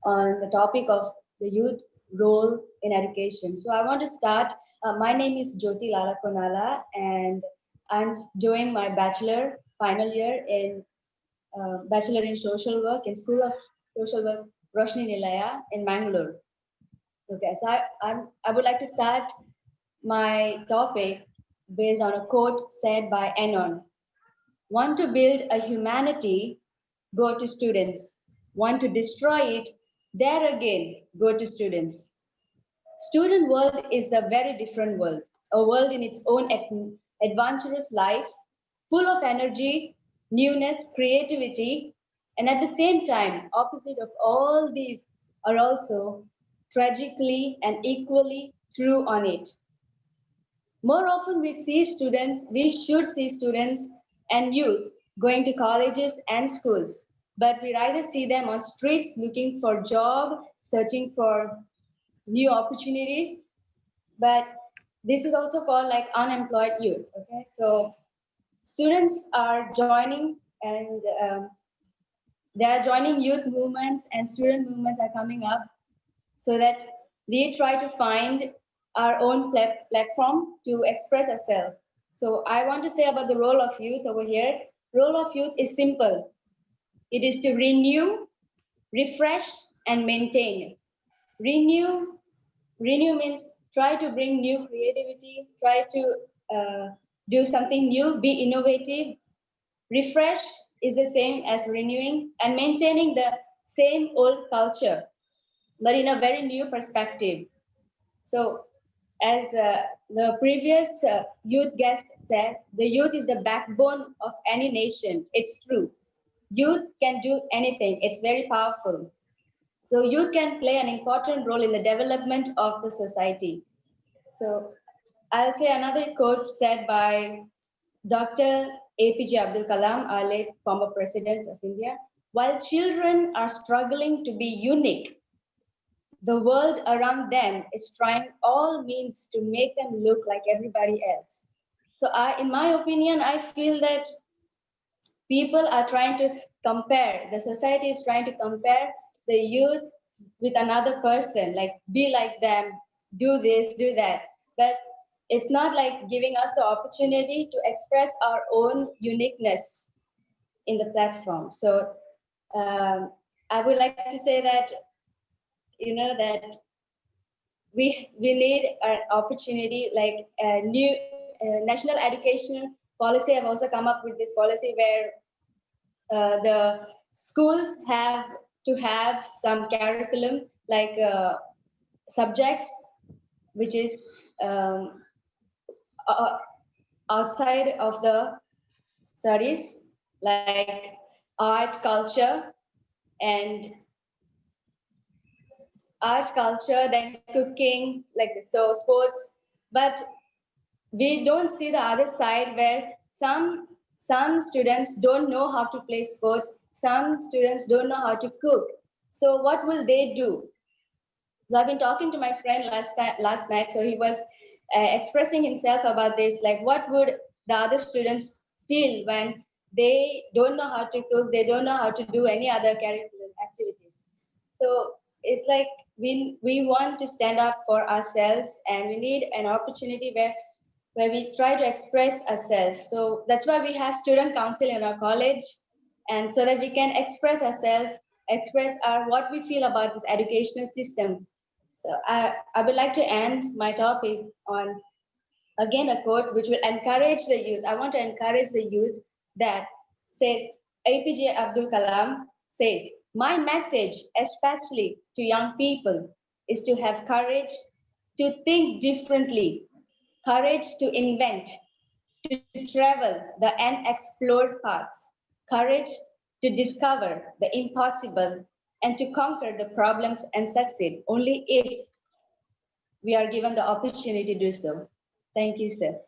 E: on the topic of the youth role in education. So I want to start. My name is Jyoti Lala Konala, and I'm doing my bachelor final year in Bachelor in Social Work in School of Social Work Roshni Nilaya in Mangalore. Okay, so I would like to start my topic based on a quote said by Enon. Want to build a humanity, go to students. Want to destroy it, there again, go to students. Student world is a very different world, a world in its own adventurous life, full of energy, newness, creativity, and at the same time, opposite of all these are also tragically and equally true on it. More often we should see students and youth going to colleges and schools, but we rather see them on streets looking for job, searching for new opportunities. But this is also called like unemployed youth. Okay, so students are joining and they are joining youth movements and student movements are coming up so that we try to find our own platform to express ourselves. So I want to say about the role of youth over here. Role of youth is simple. It is to renew, refresh, and maintain. Renew, renew means try to bring new creativity, try to do something new, be innovative. Refresh is the same as renewing and maintaining the same old culture, but in a very new perspective. So, as the previous youth guest said, the youth is the backbone of any nation. It's true. Youth can do anything, it's very powerful. So, youth can play an important role in the development of the society. So, I'll say another quote said by Dr. APJ Abdul Kalam, our late former president of India. While children are struggling to be unique, the world around them is trying all means to make them look like everybody else. So in my opinion, I feel that people are trying to compare, the society is trying to compare the youth with another person, like be like them, do this, do that. But it's not like giving us the opportunity to express our own uniqueness in the platform. So I would like to say that, that we need an opportunity like a new national education policy have also come up with this policy where the schools have to have some curriculum like subjects which is uh, outside of the studies like art culture and then cooking, like so sports. But we don't see the other side where some students don't know how to play sports, some students don't know how to cook. So what will they do? So I've been talking to my friend last night, so he was expressing himself about this, like what would the other students feel when they don't know how to cook, they don't know how to do any other curriculum activities. So it's like we want to stand up for ourselves, and we need an opportunity where we try to express ourselves. So that's why we have student council in our college, and so that we can express ourselves, express our what we feel about this educational system. So I would like to end my topic on again a quote which will encourage the youth. I want to encourage the youth that says APJ Abdul Kalam says, my message, especially to young people, is to have courage to think differently, courage to invent, to travel the unexplored paths, courage to discover the impossible, and to conquer the problems and succeed only if we are given the opportunity to do so. Thank you, sir.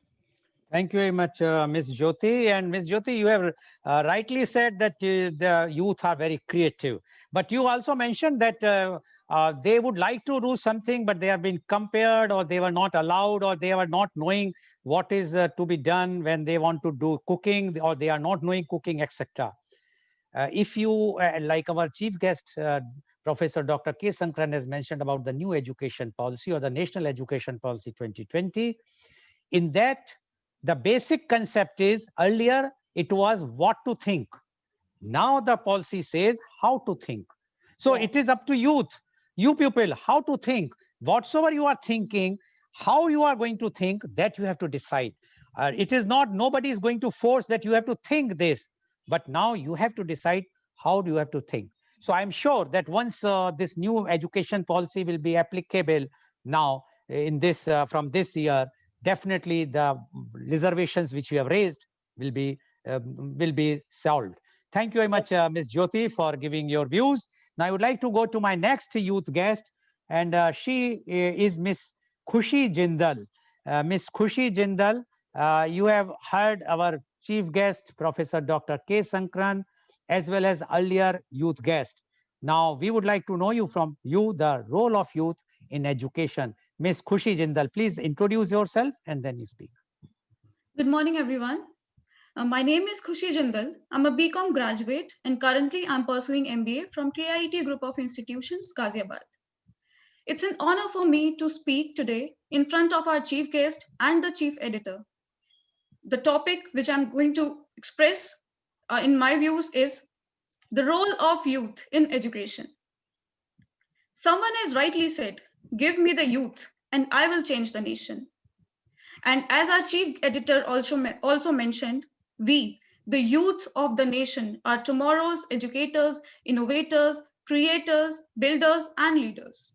A: Thank you very much, Ms. Jyoti. And Ms. Jyoti, you have rightly said that the youth are very creative. But you also mentioned that they would like to do something, but they have been compared, or they were not allowed, or they were not knowing what is to be done when they want to do cooking, or they are not knowing cooking, etc. If you, like our chief guest, Professor Dr. K. Sankran has mentioned about the new education policy or the National Education Policy 2020, in that the basic concept is earlier it was what to think. Now the policy says how to think. So
E: Yeah.
A: it is up to youth, you people, how to think. Whatsoever you are thinking, how you are going to think, that you have to decide. It is not, nobody is going to force that you have to think this, but now you have to decide how do you have to think. So I'm sure that once this new education policy will be applicable now in this from this year, definitely the reservations which you have raised will be will be solved. Thank you very much, Ms. Jyoti, for giving your views. Now I would like to go to my next youth guest, and she is Miss Khushi Jindal. Miss Khushi Jindal, you have heard our chief guest, Professor Dr. K. Sankran, as well as earlier youth guest. Now we would like to know you from you, the role of youth in education. Miss Khushi Jindal, please introduce yourself and then you speak.
F: Good morning, everyone. My name is Khushi Jindal. I'm a BCom graduate and currently I'm pursuing MBA from KIT Group of Institutions, Ghaziabad. It's an honor for me to speak today in front of our chief guest and the chief editor. The topic which I'm going to express in my views is the role of youth in education. Someone has rightly said, give me the youth and I will change the nation. And as our chief editor also mentioned, we, the youth of the nation, are tomorrow's educators, innovators, creators, builders, and leaders.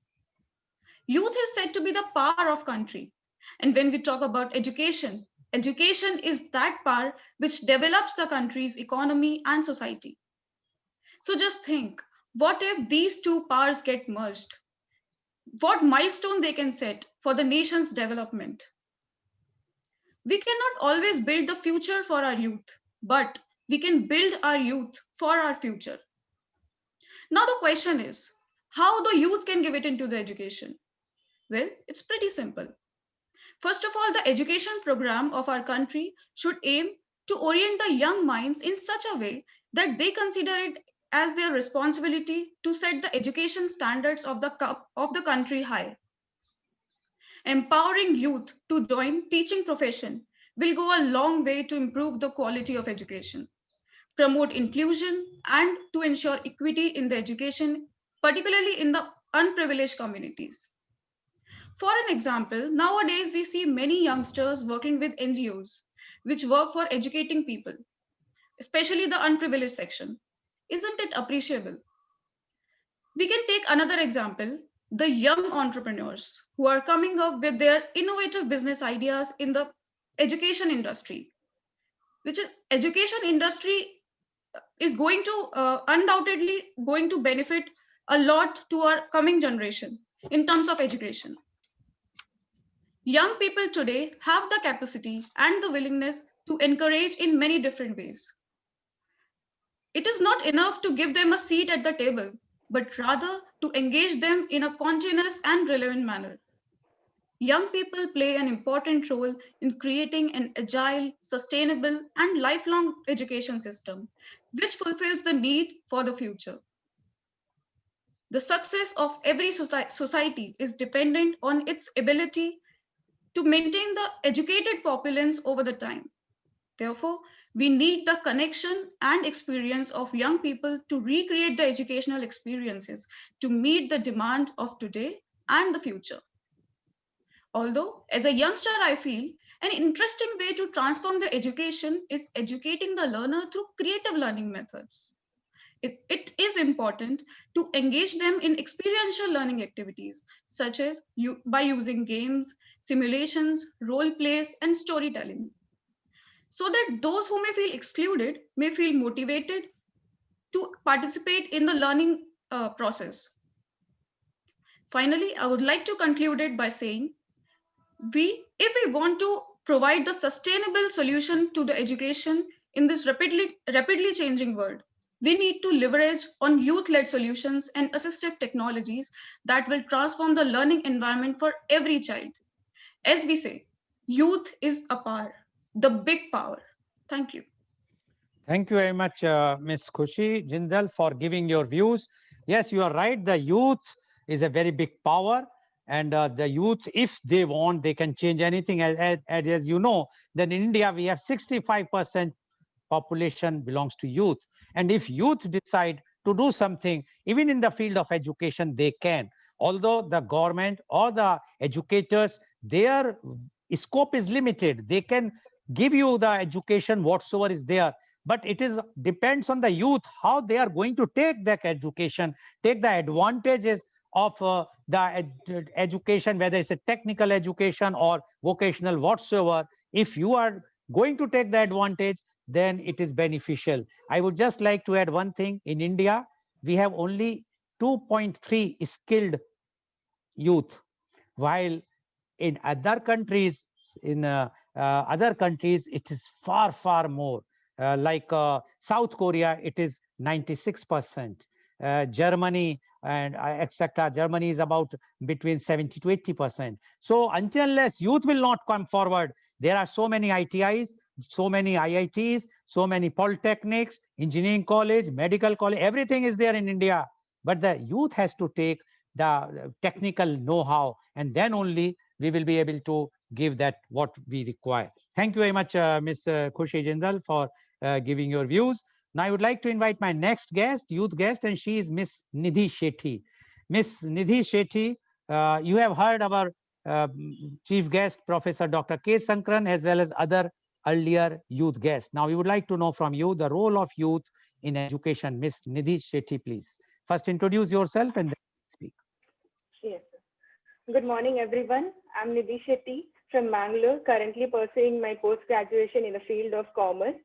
F: Youth is said to be the power of country. And when we talk about education, education is that power which develops the country's economy and society. So just think, what if these two powers get merged? What milestone they can set for the nation's development? We cannot always build the future for our youth, but we can build our youth for our future. Now the question is, how the youth can give it into the education? Well, it's pretty simple. First of all, the education program of our country should aim to orient the young minds in such a way that they consider it as their responsibility to set the education standards of the country high. Empowering youth to join teaching profession will go a long way to improve the quality of education, promote inclusion, and to ensure equity in the education, particularly in the unprivileged communities. For an example, nowadays we see many youngsters working with NGOs, which work for educating people, especially the unprivileged section. Isn't it appreciable? We can take another example, the young entrepreneurs who are coming up with their innovative business ideas in the education industry, which is education industry is going to undoubtedly going to benefit a lot to our coming generation in terms of education. Young people today have the capacity and the willingness to encourage in many different ways. It is not enough to give them a seat at the table, but rather to engage them in a continuous and relevant manner. Young people play an important role in creating an agile, sustainable, and lifelong education system, which fulfills the need for the future. The success of every society is dependent on its ability to maintain the educated populace over the time. Therefore, we need the connection and experience of young people to recreate the educational experiences to meet the demand of today and the future. Although, as a youngster, I feel an interesting way to transform the education is educating the learner through creative learning methods. It is important to engage them in experiential learning activities, such as by using games, simulations, role plays, and storytelling, so that those who may feel excluded may feel motivated to participate in the learning process. Finally, I would like to conclude it by saying, if we want to provide the sustainable solution to the education in this rapidly changing world, we need to leverage on youth-led solutions and assistive technologies that will transform the learning environment for every child. As we say, youth is a power, the big power. Thank you.
A: Thank you very much, Ms. Khushi Jindal, for giving your views. Yes, you are right. The youth is a very big power. And the youth, if they want, they can change anything. As you know, then in India, we have 65% population belongs to youth. And if youth decide to do something, even in the field of education, they can. Although the government or the educators, their scope is limited. They can give you the education whatsoever is there. But it is depends on the youth, how they are going to take that education, take the advantages of the education, whether it's a technical education or vocational whatsoever. If you are going to take the advantage, then it is beneficial. I would just like to add one thing. In India, we have only 2.3 skilled youth, while in other countries, it is far more. Like South Korea, it is 96%. Germany and etc. Germany is about between 70 to 80%. So until unless youth will not come forward, there are so many ITIs, so many IITs, so many polytechnics, engineering college, medical college, everything is there in India. But the youth has to take the technical know-how, and then only we will be able to give that what we require. Thank you very much, Ms. Khushi Jindal, for giving your views. Now, I would like to invite my next guest, youth guest, and she is Miss Nidhi Shetty. Miss Nidhi Shetty, you have heard our chief guest, Professor Dr. K. Sankran, as well as other earlier youth guests. Now, we would like to know from you the role of youth in education. Miss Nidhi Shetty, please. First, introduce yourself and then speak.
G: Yes. Good morning, everyone. I'm Nidhi Shetty from Mangalore, currently pursuing my post-graduation in the field of commerce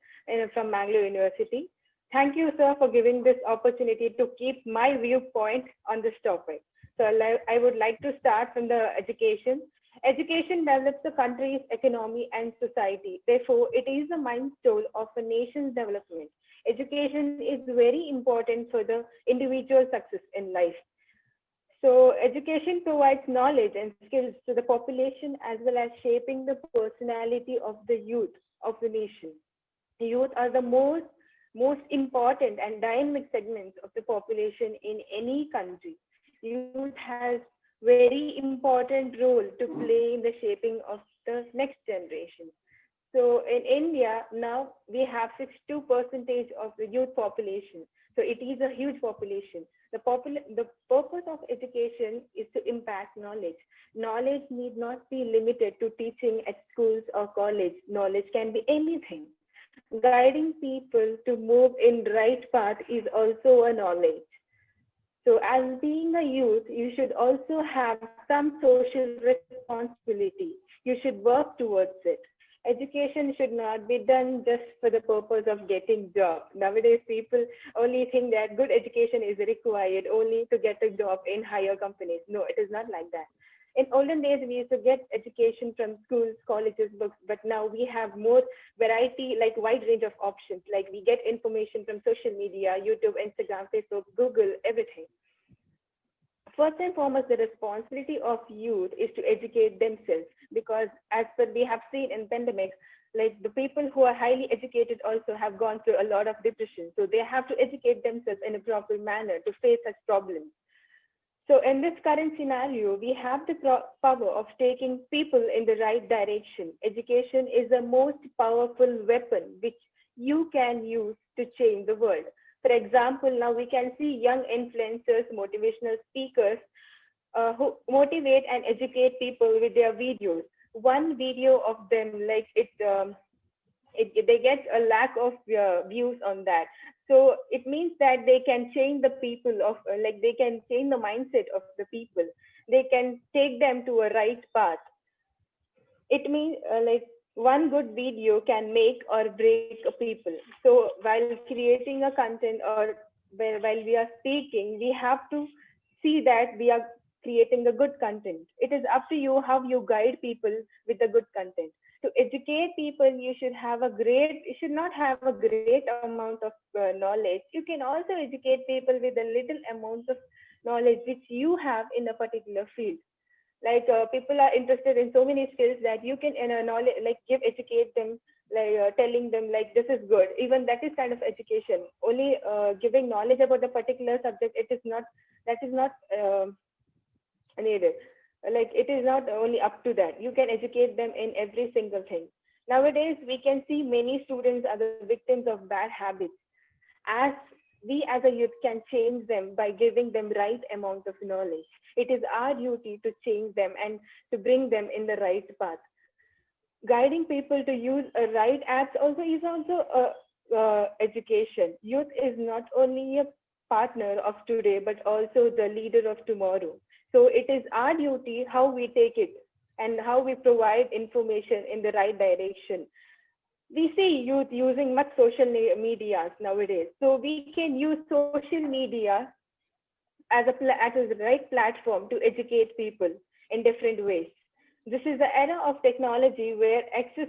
G: from Mangalore University. Thank you, sir, for giving this opportunity to keep my viewpoint on this topic. So I would like to start from the education. Education develops the country's economy and society. Therefore, it is the milestone of a nation's development. Education is very important for the individual success in life. So education provides knowledge and skills to the population as well as shaping the personality of the youth of the nation. The youth are the most important and dynamic segments of the population in any country. Youth has very important role to play in the shaping of the next generation. So in India, now we have 62% of the youth population. So it is a huge population. The purpose of education is to impact knowledge. Knowledge need not be limited to teaching at schools or college. Knowledge can be anything. Guiding people to move in right path is also a knowledge. So as being a youth, you should also have some social responsibility. You should work towards it. Education should not be done just for the purpose of getting job. Nowadays, people only think that good education is required only to get a job in higher companies. No, it is not like that. In olden days, we used to get education from schools, colleges, books, but now we have more variety, like wide range of options. Like we get information from social media, YouTube, Instagram, Facebook, Google, everything. First and foremost, the responsibility of youth is to educate themselves, because as per we have seen in pandemics, like the people who are highly educated also have gone through a lot of depression. So they have to educate themselves in a proper manner to face such problems. So in this current scenario, we have the power of taking people in the right direction. Education is the most powerful weapon which you can use to change the world. For example, now we can see young influencers, motivational speakers who motivate and educate people with their videos. One video of them, like they get a lack of views on that. So it means that they can change the people of, like they can change the mindset of the people. They can take them to a right path. It means like one good video can make or break a people. So while creating a content or while we are speaking, we have to see that we are creating a good content. It is up to you how you guide people with the good content. To educate people, you should not have a great amount of knowledge. You can also educate people with a little amount of knowledge which you have in a particular field. Like people are interested in so many skills that you can knowledge, like educate them, like telling them like this is good. Even that is kind of education. Only giving knowledge about the particular subject, that is not needed. Like it is not only up to that. You can educate them in every single thing. Nowadays, we can see many students are the victims of bad habits. As we as a youth can change them by giving them right amount of knowledge. It is our duty to change them and to bring them in the right path. Guiding people to use a right apps is also education. Youth is not only a partner of today, but also the leader of tomorrow. So it is our duty how we take it and how we provide information in the right direction. we see youth using much social media nowadays. So we can use social media as as a right platform to educate people in different ways. This is the era of technology where access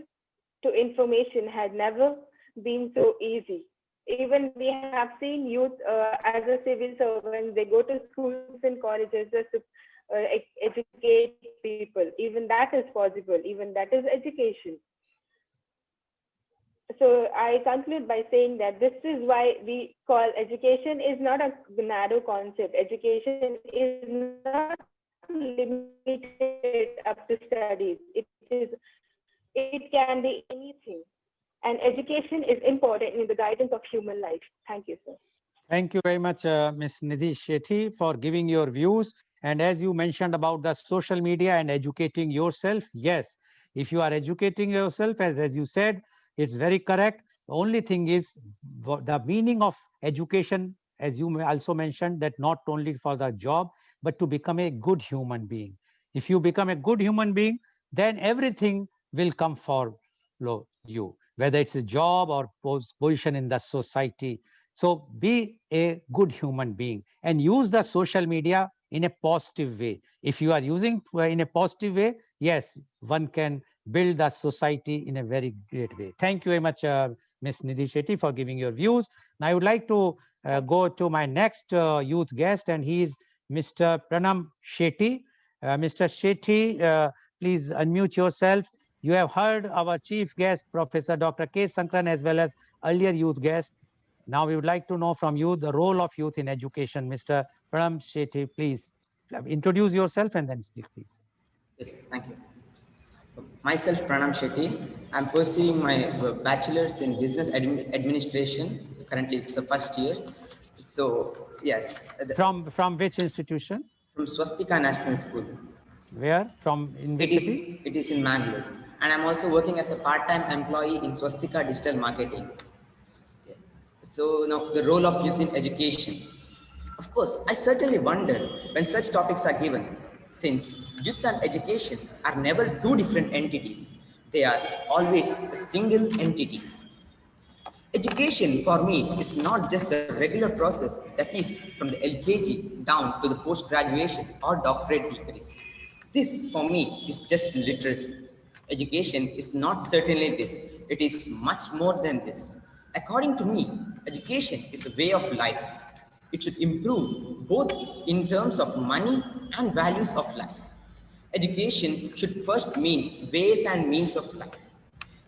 G: to information had never been so easy. Even we have seen youth as a civil servant, they go to schools and colleges just to educate people. Even that is possible. Even that is education. So I conclude by saying that this is why we call education is not a narrow concept. Education is not limited up to studies. It can be anything. And education is important in the guidance of human life. Thank you, sir.
A: Thank you very much, Ms. Nidhi Shetty, for giving your views. And as you mentioned about the social media and educating yourself, yes, if you are educating yourself, as you said, it's very correct. The only thing is the meaning of education, as you also mentioned, that not only for the job, but to become a good human being. If you become a good human being, then everything will come for you, whether it's a job or position in the society. So be a good human being and use the social media in a positive way. If you are using in a positive way, yes, one can build the society in a very great way. Thank you very much, Ms. Nidhi Shetty, for giving your views. Now I would like to go to my next youth guest, and he is Mr. Pranam Shetty. Mr. Shetty, please unmute yourself. You have heard our chief guest, Professor Dr. K. Sankaran, as well as earlier youth guest. Now we would like to know from you the role of youth in education. Mr. Pranam Shetty, please introduce yourself and then speak, please.
H: Yes, thank you. Myself, Pranam Shetty. I'm pursuing my bachelor's in business administration. Currently, it's a first year. So, yes.
A: From which institution?
H: From Swastika National School.
A: Where? From in which city?
H: It is in Mangalore. And I'm also working as a part-time employee in Swastika Digital Marketing. So now the role of youth in education. Of course, I certainly wonder when such topics are given, since youth and education are never two different entities. They are always a single entity. Education for me is not just a regular process that is from the LKG down to the post-graduation or doctorate degrees. This for me is just literacy. Education is not certainly this. It is much more than this. According to me, education is a way of life. It should improve both in terms of money and values of life. Education should first mean ways and means of life.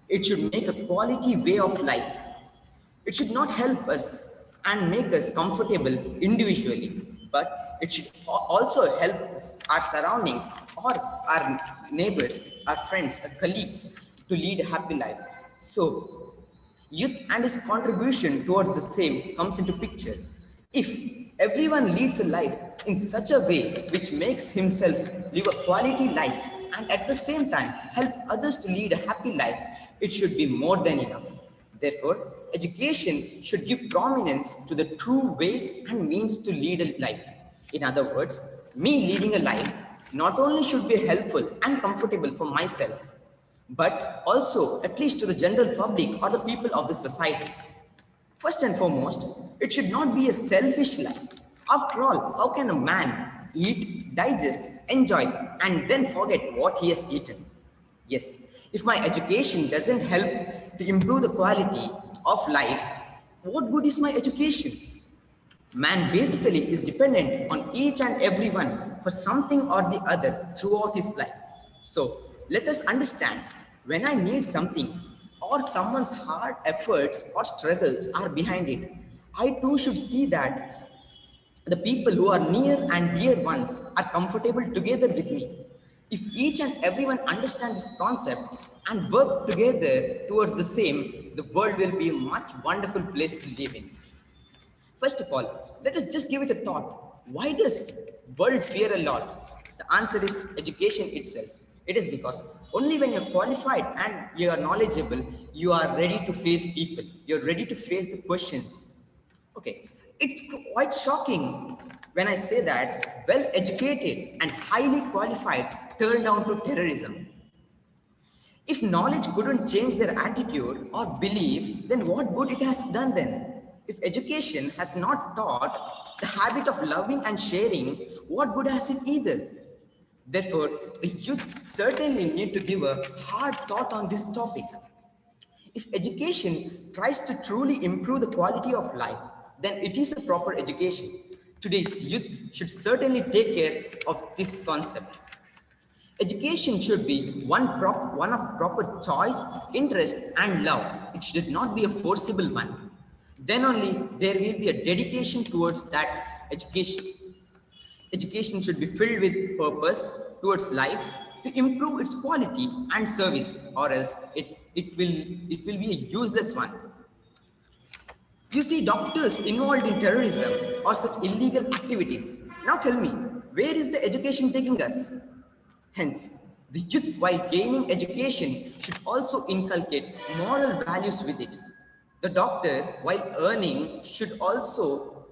H: It should make a quality way of life. It should not help us and make us comfortable individually, but it should also help our surroundings or our neighbors, our friends, our colleagues to lead a happy life. So, youth and his contribution towards the same comes into picture. If everyone leads a life in such a way which makes himself live a quality life and at the same time help others to lead a happy life, it should be more than enough. Therefore, education should give prominence to the true ways and means to lead a life. In other words, me leading a life not only should be helpful and comfortable for myself, but also at least to the general public or the people of the society. First and foremost, it should not be a selfish life. After all, how can a man eat, digest, enjoy, and then forget what he has eaten? Yes, if my education doesn't help to improve the quality of life, what good is my education? Man basically is dependent on each and everyone for something or the other throughout his life. So let us understand, when I need something or someone's hard efforts or struggles are behind it, I too should see that the people who are near and dear ones are comfortable together with me. If each and everyone understands this concept and work together towards the same, the world will be a much wonderful place to live in. First of all, let us just give it a thought. Why does world fear a lot? The answer is education itself. It is because only when you're qualified and you are knowledgeable, you are ready to face people. You're ready to face the questions. Okay, it's quite shocking when I say that well-educated and highly qualified turn down to terrorism. If knowledge couldn't change their attitude or belief, then what good it has done then? If education has not taught the habit of loving and sharing, what good has it either? Therefore, the youth certainly need to give a hard thought on this topic. If education tries to truly improve the quality of life, then it is a proper education. Today's youth should certainly take care of this concept. Education should be one of proper choice, interest, and love. It should not be a forcible one. Then only there will be a dedication towards that education. Education should be filled with purpose towards life to improve its quality and service, or else it will be a useless one. You see doctors involved in terrorism or such illegal activities. Now tell me, where is the education taking us? Hence, the youth, while gaining education, should also inculcate moral values with it. The doctor, while earning, should also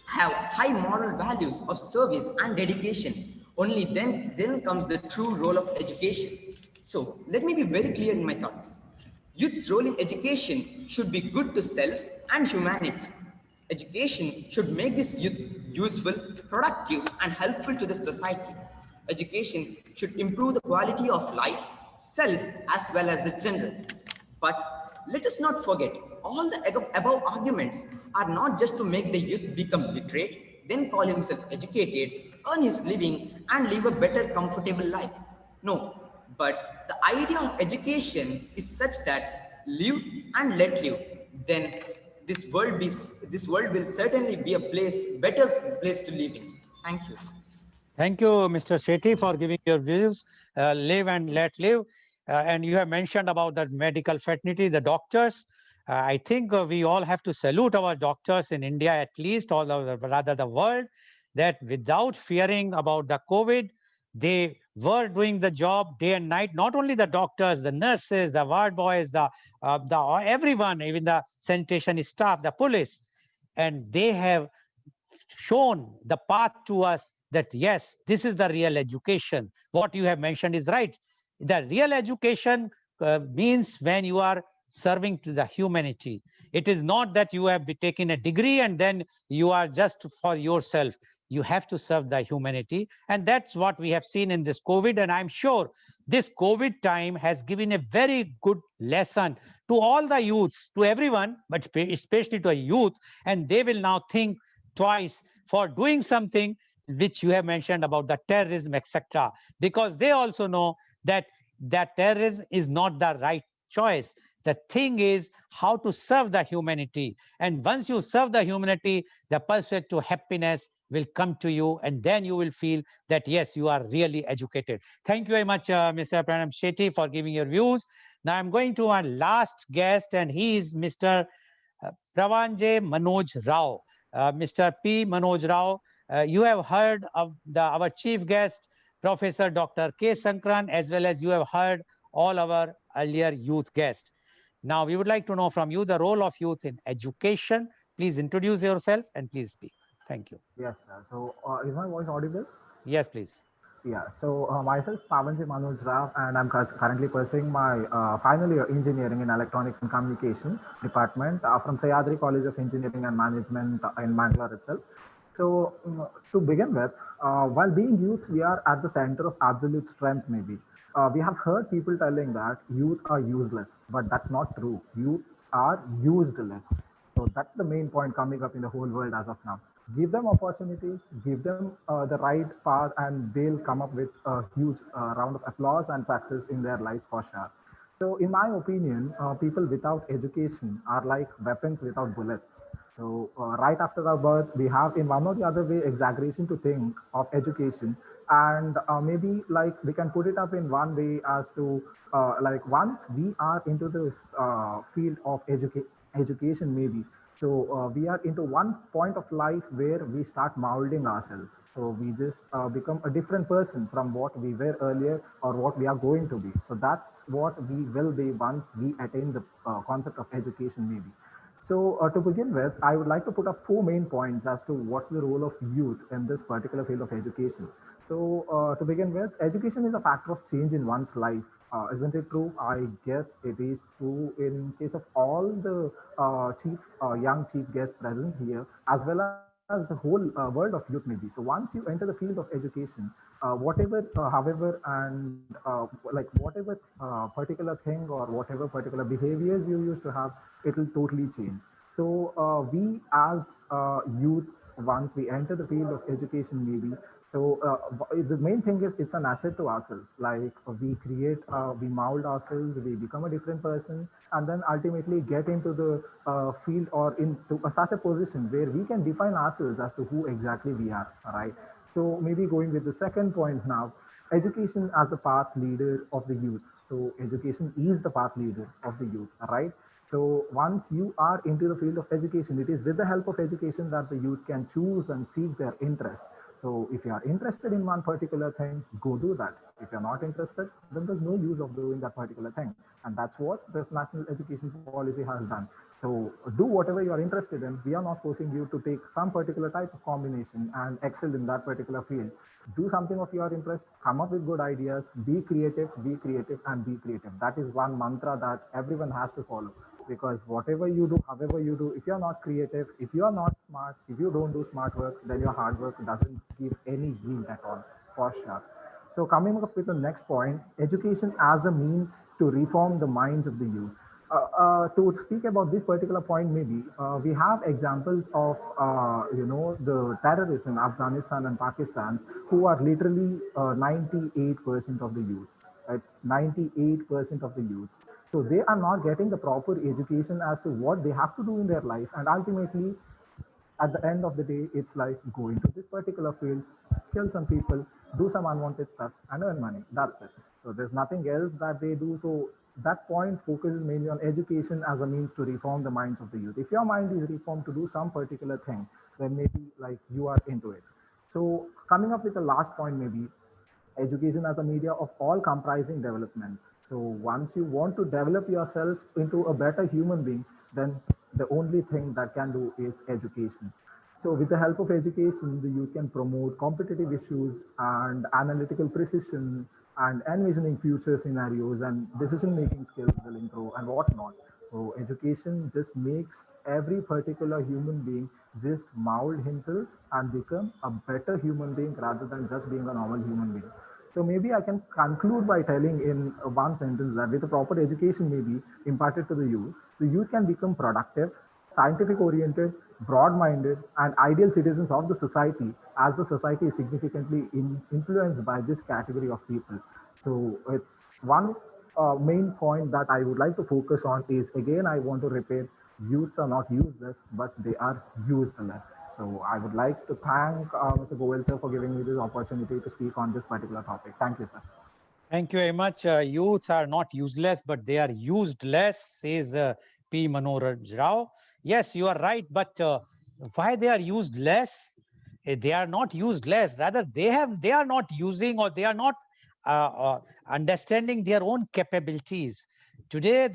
H: have high moral values of service and dedication. Only then comes the true role of education. So, let me be very clear in my thoughts. Youth's role in education should be good to self and humanity. Education should make this youth useful, productive, and helpful to the society. Education should improve the quality of life, self, as well as the general. But let us not forget, all the above arguments are not just to make the youth become literate, then call himself educated, earn his living, and live a better, comfortable life. No, but the idea of education is such that live and let live. Then this world will certainly be a better place to live in. Thank you.
A: Thank you, Mr. Shetty, for giving your views. Live and let live. And you have mentioned about the medical fraternity, the doctors. I think we all have to salute our doctors in India, at least, or rather the world, that without fearing about the COVID, they were doing the job day and night. Not only the doctors, the nurses, the ward boys, the everyone, even the sanitation staff, the police, and they have shown the path to us that yes, this is the real education. What you have mentioned is right. The real education means when you are serving to the humanity. It is not that you have taken a degree and then you are just for yourself. You have to serve the humanity. And that's what we have seen in this COVID. And I'm sure this COVID time has given a very good lesson to all the youths, to everyone, but especially to a youth. And they will now think twice for doing something which you have mentioned about the terrorism, etc. Because they also know that terrorism is not the right choice. The thing is how to serve the humanity. And once you serve the humanity, the pursuit to happiness will come to you. And then you will feel that, yes, you are really educated. Thank you very much, Mr. Pranam Shetty, for giving your views. Now I'm going to our last guest, and he is Mr. Pravanje Manoj Rao. Mr. P. Manoj Rao, you have heard of our chief guest, Professor Dr. K. Sankran, as well as you have heard all our earlier youth guests. Now, we would like to know from you the role of youth in education. Please introduce yourself and please speak. Thank you.
I: Yes, sir. So, is my voice audible?
A: Yes, please.
I: Yeah. So, myself, Pavanji Manoj Rao, and I'm currently pursuing my final year engineering in electronics and communication department from Sayadri College of Engineering and Management in Bangalore itself. So, to begin with, while being youth, we are at the center of absolute strength, maybe. We have heard people telling that youth are useless, but that's not true. Youths are useless. So that's the main point coming up in the whole world as of now. Give them opportunities, give them the right path, and they'll come up with a huge round of applause and success in their lives for sure. So, in my opinion, people without education are like weapons without bullets. So, right after our birth, we have in one or the other way exaggeration to think of education, and maybe like we can put it up in one way as to like once we are into this field of education, maybe. So we are into one point of life where we start molding ourselves. So we just become a different person from what we were earlier or what we are going to be. So that's what we will be once we attain the concept of education, maybe. So to begin with, I would like to put up four main points as to what's the role of youth in this particular field of education. So to begin with, education is a factor of change in one's life. Isn't it true? I guess it is true in case of all the young chief guests present here, as well as the whole world of youth maybe. So once you enter the field of education, whatever particular thing or whatever particular behaviors you used to have, it will totally change. So we as youths, once we enter the field of education, maybe the main thing is it's an asset to ourselves. Like we mold ourselves, we become a different person, and then ultimately get into the field or into such a position where we can define ourselves as to who exactly we are. Right. So maybe going with the second point now, education as the path leader of the youth. So education is the path leader of the youth. Right. So once you are into the field of education, it is with the help of education that the youth can choose and seek their interest. So if you are interested in one particular thing, go do that. If you're not interested, then there's no use of doing that particular thing. And that's what this national education policy has done. So do whatever you are interested in. We are not forcing you to take some particular type of combination and excel in that particular field. Do something of your interest, come up with good ideas, be creative, and be creative. That is one mantra that everyone has to follow, because whatever you do, however you do, if you're not creative, if you're not smart, if you don't do smart work, then your hard work doesn't give any yield at all, for sure. So coming up with the next point, education as a means to reform the minds of the youth. To speak about this particular point, maybe we have examples of the terrorists in Afghanistan and Pakistan who are literally 98% of the youths. It's 98% of the youths. So they are not getting the proper education as to what they have to do in their life, and ultimately at the end of the day, it's like go into this particular field, kill some people, do some unwanted stuffs, and earn money. That's it. So there's nothing else that they do. So that point focuses mainly on education as a means to reform the minds of the youth. If your mind is reformed to do some particular thing, then maybe like you are into it. So coming up with the last point, maybe education as a media of all comprising developments. So once you want to develop yourself into a better human being, then the only thing that can do is education. So with the help of education, the youth can promote competitive issues and analytical precision and envisioning future scenarios, and decision making skills will improve and whatnot. So education just makes every particular human being just mold himself and become a better human being rather than just being a normal human being. So maybe I can conclude by telling in one sentence that with a proper education maybe imparted to the youth can become productive, scientific oriented, broad minded, and ideal citizens of the society, as the society is significantly influenced by this category of people. So it's one main point that I would like to focus on is, again, I want to repeat, youths are not useless, but they are useless. So I would like to thank Mr. Goel sir for giving me this opportunity to speak on this particular topic. Thank you, sir.
A: Thank you very much. Youths are not useless, but they are used less, says P. Manoraj Rao. Yes, you are right, but why they are used less? They are not used less. Rather, they are not using, or they are not understanding their own capabilities. Today,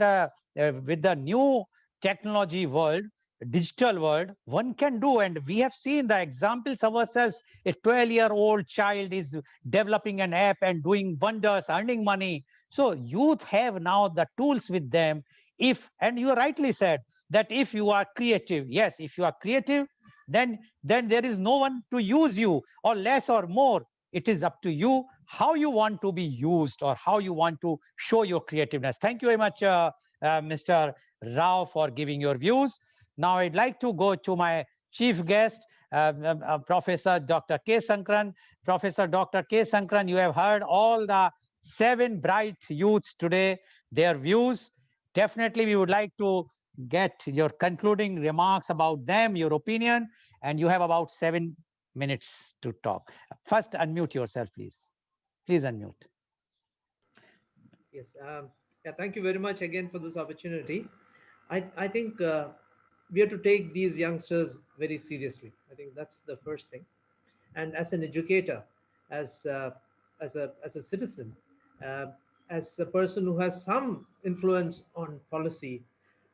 A: with the new technology world, digital world, one can do, and we have seen the examples ourselves. A 12-year-old child is developing an app and doing wonders, earning money. So youth have now the tools with them. If, and you rightly said that if you are creative, yes, if you are creative, then there is no one to use you, or less or more. It is up to you how you want to be used, or how you want to show your creativeness. Thank you very much, Mr. Rao, for giving your views. Now I'd like to go to my chief guest, Professor Dr. K. Sankran. Professor Dr. K. Sankran, you have heard all the 7 bright youths today, their views. Definitely, we would like to get your concluding remarks about them, your opinion, and you have about 7 minutes to talk. First, unmute yourself, please. Please unmute.
B: Yes. Yeah, thank you very much again for this opportunity. I think we have to take these youngsters very seriously. I think that's the first thing. And as an educator, as as a citizen, uh, as a person who has some influence on policy,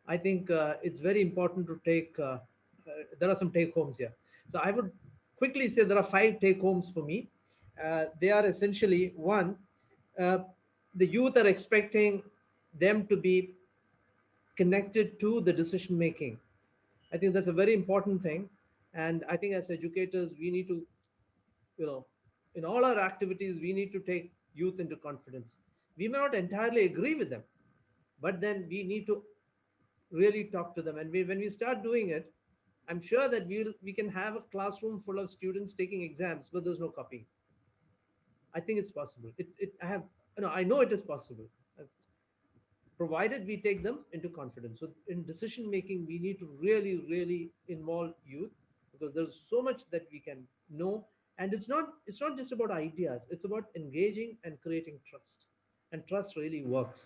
B: I think it's very important to take. There are some take homes here. So I would quickly say there are 5 take homes for me. They are essentially one. Uh, the youth are expecting them to be connected to the decision making. I think that's a very important thing. And I think as educators, we need to, you know, in all our activities, we need to take youth into confidence. We may not entirely agree with them, but then we need to really talk to them. And when we start doing it, I'm sure that we can have a classroom full of students taking exams, but there's no copying. I think it's possible. I know it is possible, provided we take them into confidence. So in decision making, we need to really, really involve youth, because there's so much that we can know, and it's not just about ideas. It's about engaging and creating trust, and trust really works.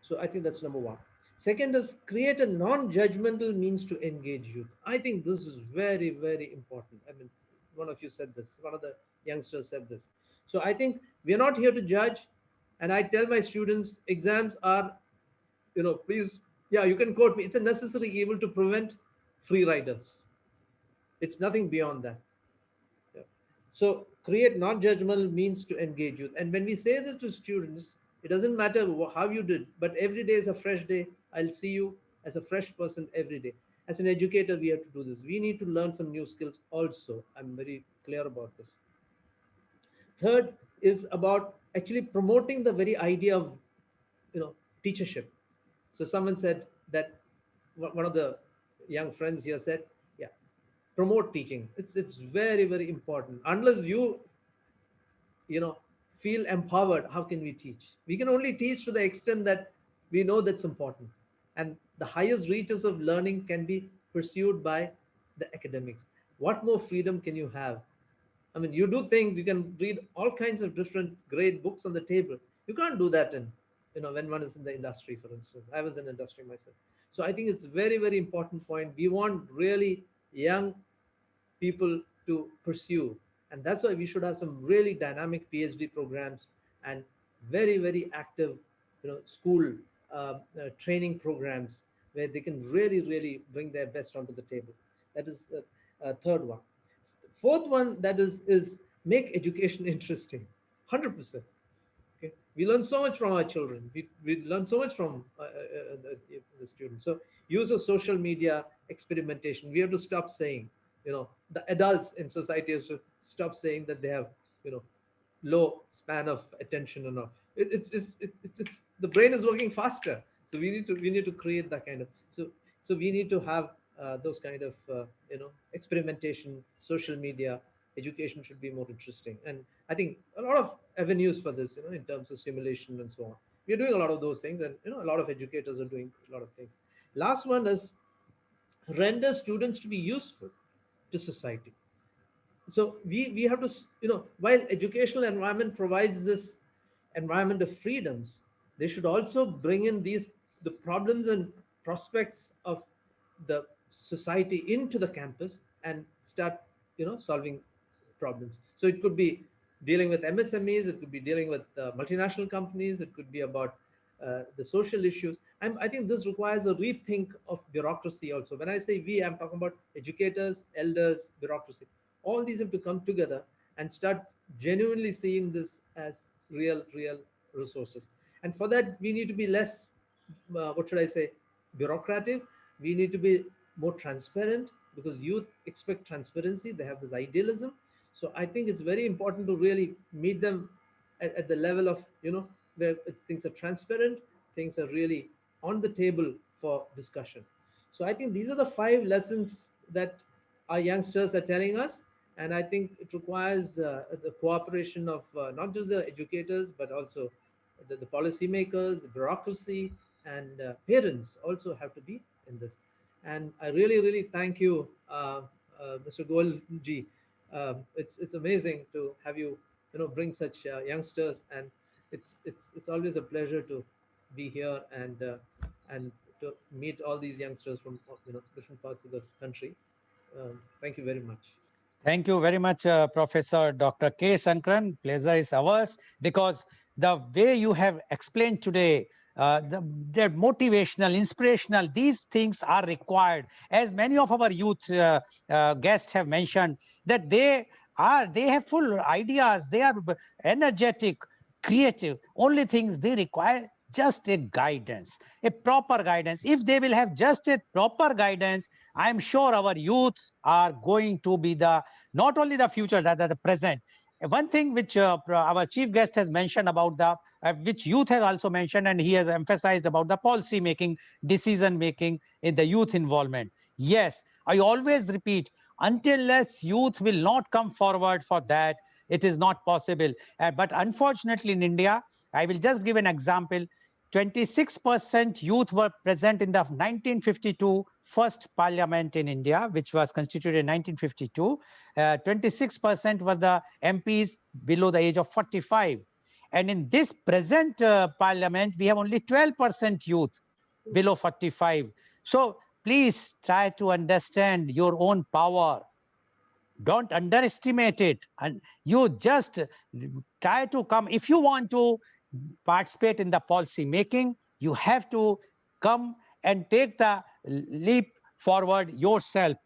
B: So I think that's number one. Second is create a non-judgmental means to engage youth. I think this is very, very important. I mean, one of you said this, one of the youngsters said this. So I think we are not here to judge. And I tell my students, exams are, please, yeah, you can quote me. It's a necessary evil to prevent free riders. It's nothing beyond that. Yeah. So create non-judgmental means to engage youth. And when we say this to students, it doesn't matter how you did, but every day is a fresh day. I'll see you as a fresh person every day. As an educator, we have to do this. We need to learn some new skills also. I'm very clear about this. Third is about actually promoting the very idea of, teachership. So someone said that, one of the young friends here said, yeah, promote teaching. It's very, very important. Unless you feel empowered, how can we teach? We can only teach to the extent that we know that's important. And the highest reaches of learning can be pursued by the academics. What more freedom can you have? I mean, you do things, you can read all kinds of different great books on the table. You can't do that when one is in the industry, for instance. I was in industry myself. So I think it's very, very important point. We want really young people to pursue. And that's why we should have some really dynamic PhD programs and very, very active, school training programs where they can really, really bring their best onto the table. That is the third one. Fourth one, that is make education interesting. 100%. Okay, we learn so much from our children. We learn so much from the students. So use of social media, experimentation. We have to stop saying, the adults in society have to stop saying that they have, low span of attention or not. It's the brain is working faster. So we need to create that kind of, so we need to have those kind of experimentation, social media. Education should be more interesting, and I think a lot of avenues for this, in terms of simulation and so on. We are doing a lot of those things, and a lot of educators are doing a lot of things. Last one is render students to be useful to society. So we have to, while educational environment provides this environment of freedoms, they should also bring in the problems and prospects of the society into the campus and start solving problems. So it could be dealing with MSMEs, it could be dealing with multinational companies, it could be about the social issues. And I think this requires a rethink of bureaucracy also. When I say we, I'm talking about educators, elders, bureaucracy. All these have to come together and start genuinely seeing this as real resources. And for that, we need to be less, what should I say, bureaucratic. We need to be more transparent, because youth expect transparency. They have this idealism. So I think it's very important to really meet them at the level of, where things are transparent, things are really on the table for discussion. So I think these are the 5 lessons that our youngsters are telling us. And I think it requires the cooperation of not just the educators, but also the policymakers, the bureaucracy, and parents also have to be in this. And I really, really thank you, Mr. Goel ji. It's amazing to have you, bring such youngsters, and it's always a pleasure to be here and to meet all these youngsters from different parts of the country. Thank you very much.
A: Thank you very much, Professor Dr. K. Sankaran. Pleasure is ours, because the way you have explained today, the motivational, inspirational, these things are required. As many of our youth guests have mentioned, that they have full ideas, they are energetic, creative. Only things they require just a guidance, a proper guidance. If they will have just a proper guidance, I'm sure our youths are going to be the not only the future, rather the present. One thing which our chief guest has mentioned about the which youth has also mentioned, and he has emphasized about the policy making, decision making in the youth involvement. Yes, I always repeat, until unless youth will not come forward for that, it is not possible. But unfortunately in India, I will just give an example. 26% youth were present in the 1952 first parliament in India, which was constituted in 1952. 26% were the MPs below the age of 45. And in this present parliament, we have only 12% youth below 45. So please try to understand your own power. Don't underestimate it. And you just try to come. If you want to participate in the policy making, you have to come and take the leap forward yourself.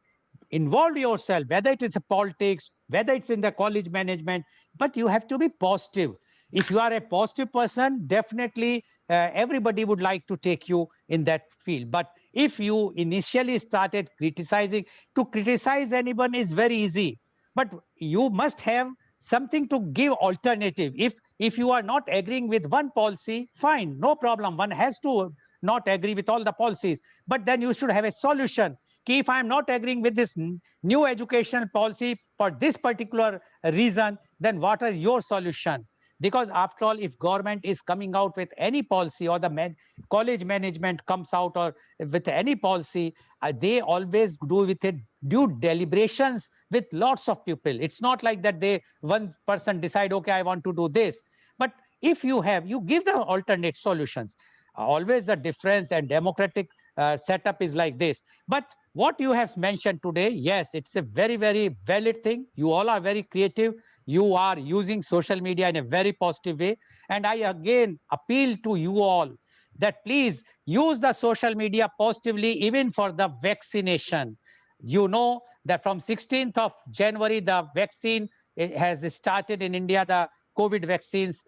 A: Involve yourself, whether it is politics, whether it's in the college management, but you have to be positive. If you are a positive person, definitely everybody would like to take you in that field. But if you initially started criticizing, to criticize anyone is very easy, but you must have something to give alternative. If you are not agreeing with one policy, fine, no problem. One has to not agree with all the policies, but then you should have a solution. If I'm not agreeing with this new educational policy for this particular reason, then what are your solution? Because after all, if government is coming out with any policy, or the college management comes out or with any policy, they always do with it due deliberations with lots of people. It's not like that one person decide, okay, I want to do this. But if you give the alternate solutions. Always the difference and democratic setup is like this. But what you have mentioned today, yes, it's a very, very valid thing. You all are very creative. You are using social media in a very positive way. And I again appeal to you all that please use the social media positively, even for the vaccination. You know that from 16th of January, the vaccine has started in India. The COVID vaccines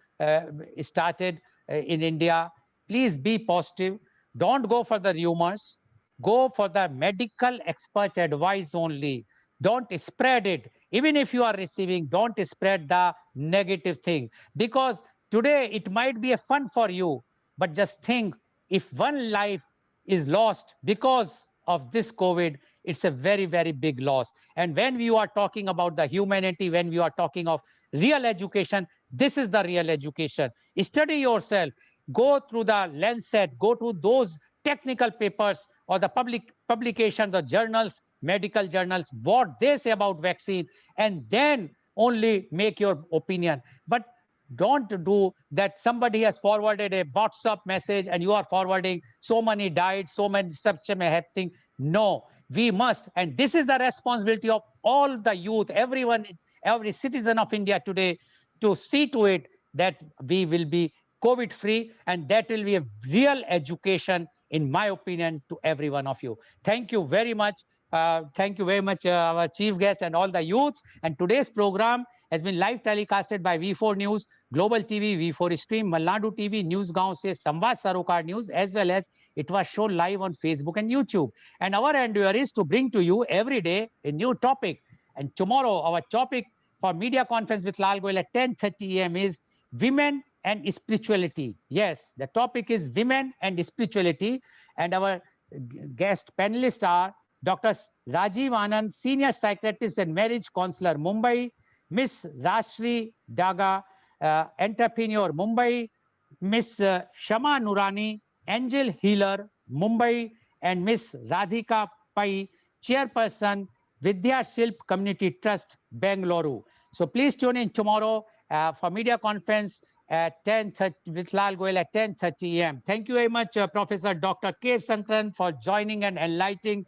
A: started in India. Please be positive. Don't go for the rumors. Go for the medical expert advice only. Don't spread it. Even if you are receiving, don't spread the negative thing. Because today it might be a fun for you, but just think, if one life is lost because of this COVID, it's a very, very big loss. And when we are talking about the humanity, when we are talking of real education, this is the real education. Study yourself. Go through the Lancet, go to those technical papers or the publications, the journals, medical journals, what they say about vaccine, and then only make your opinion. But don't do that. Somebody has forwarded a WhatsApp message and you are forwarding so many died, so many such happening. No, we must, and this is the responsibility of all the youth, everyone, every citizen of India today, to see to it that we will be COVID free, and that will be a real education, in my opinion, to every one of you. Thank you very much. Thank you very much, our chief guest and all the youths. And today's program has been live telecasted by V4 News, Global TV, V4 Stream, Malnadu TV, News Gaon se Samvad Sarokar News, as well as it was shown live on Facebook and YouTube. And our endeavor is to bring to you every day a new topic. And tomorrow, our topic for media conference with Lal Goel at 10:30 a.m. is women and spirituality. Yes, the topic is women and spirituality. And our guest panelists are Dr. Rajiv Anand, Senior Psychiatrist and Marriage Counselor, Mumbai; Miss Rashri Daga, Entrepreneur, Mumbai; Miss Shama Nurani, Angel Healer, Mumbai; and Miss Radhika Pai, Chairperson, Vidya Shilp Community Trust, Bengaluru. So please tune in tomorrow for media conference at 10:30 with Lal Goel at 10:30 a.m. Thank you very much, Professor Dr. K. Sankaran, for joining and enlightening,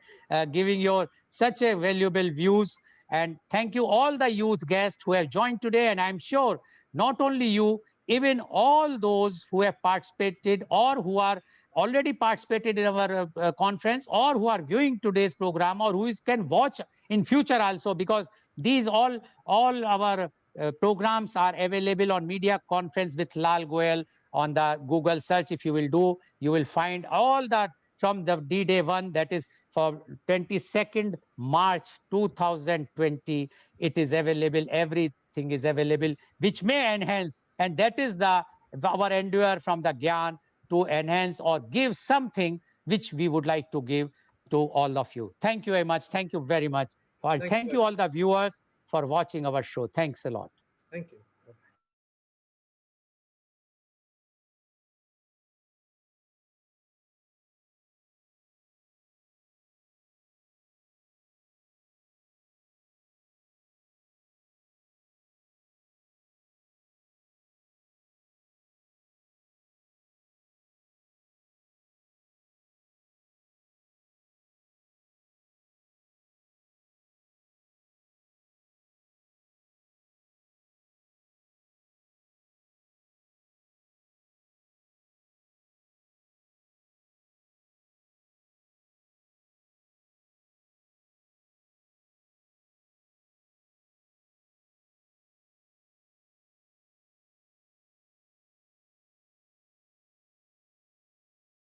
A: giving your such a valuable views. And thank you all the youth guests who have joined today. And I'm sure not only you, even all those who have participated or who are already participated in our conference, or who are viewing today's program, or who can watch in future also, because these all our programs are available on Media Conference with Lal Goel on the Google search. If you will do, you will find all that from the D-Day 1, that is for 22nd March 2020. It is available. Everything is available, which may enhance. And that is our endeavor from the Gyan, to enhance or give something which we would like to give to all of you. Thank you very much. Thank you very much. Thank you all the viewers for watching our show. Thanks a lot.
B: Thank you.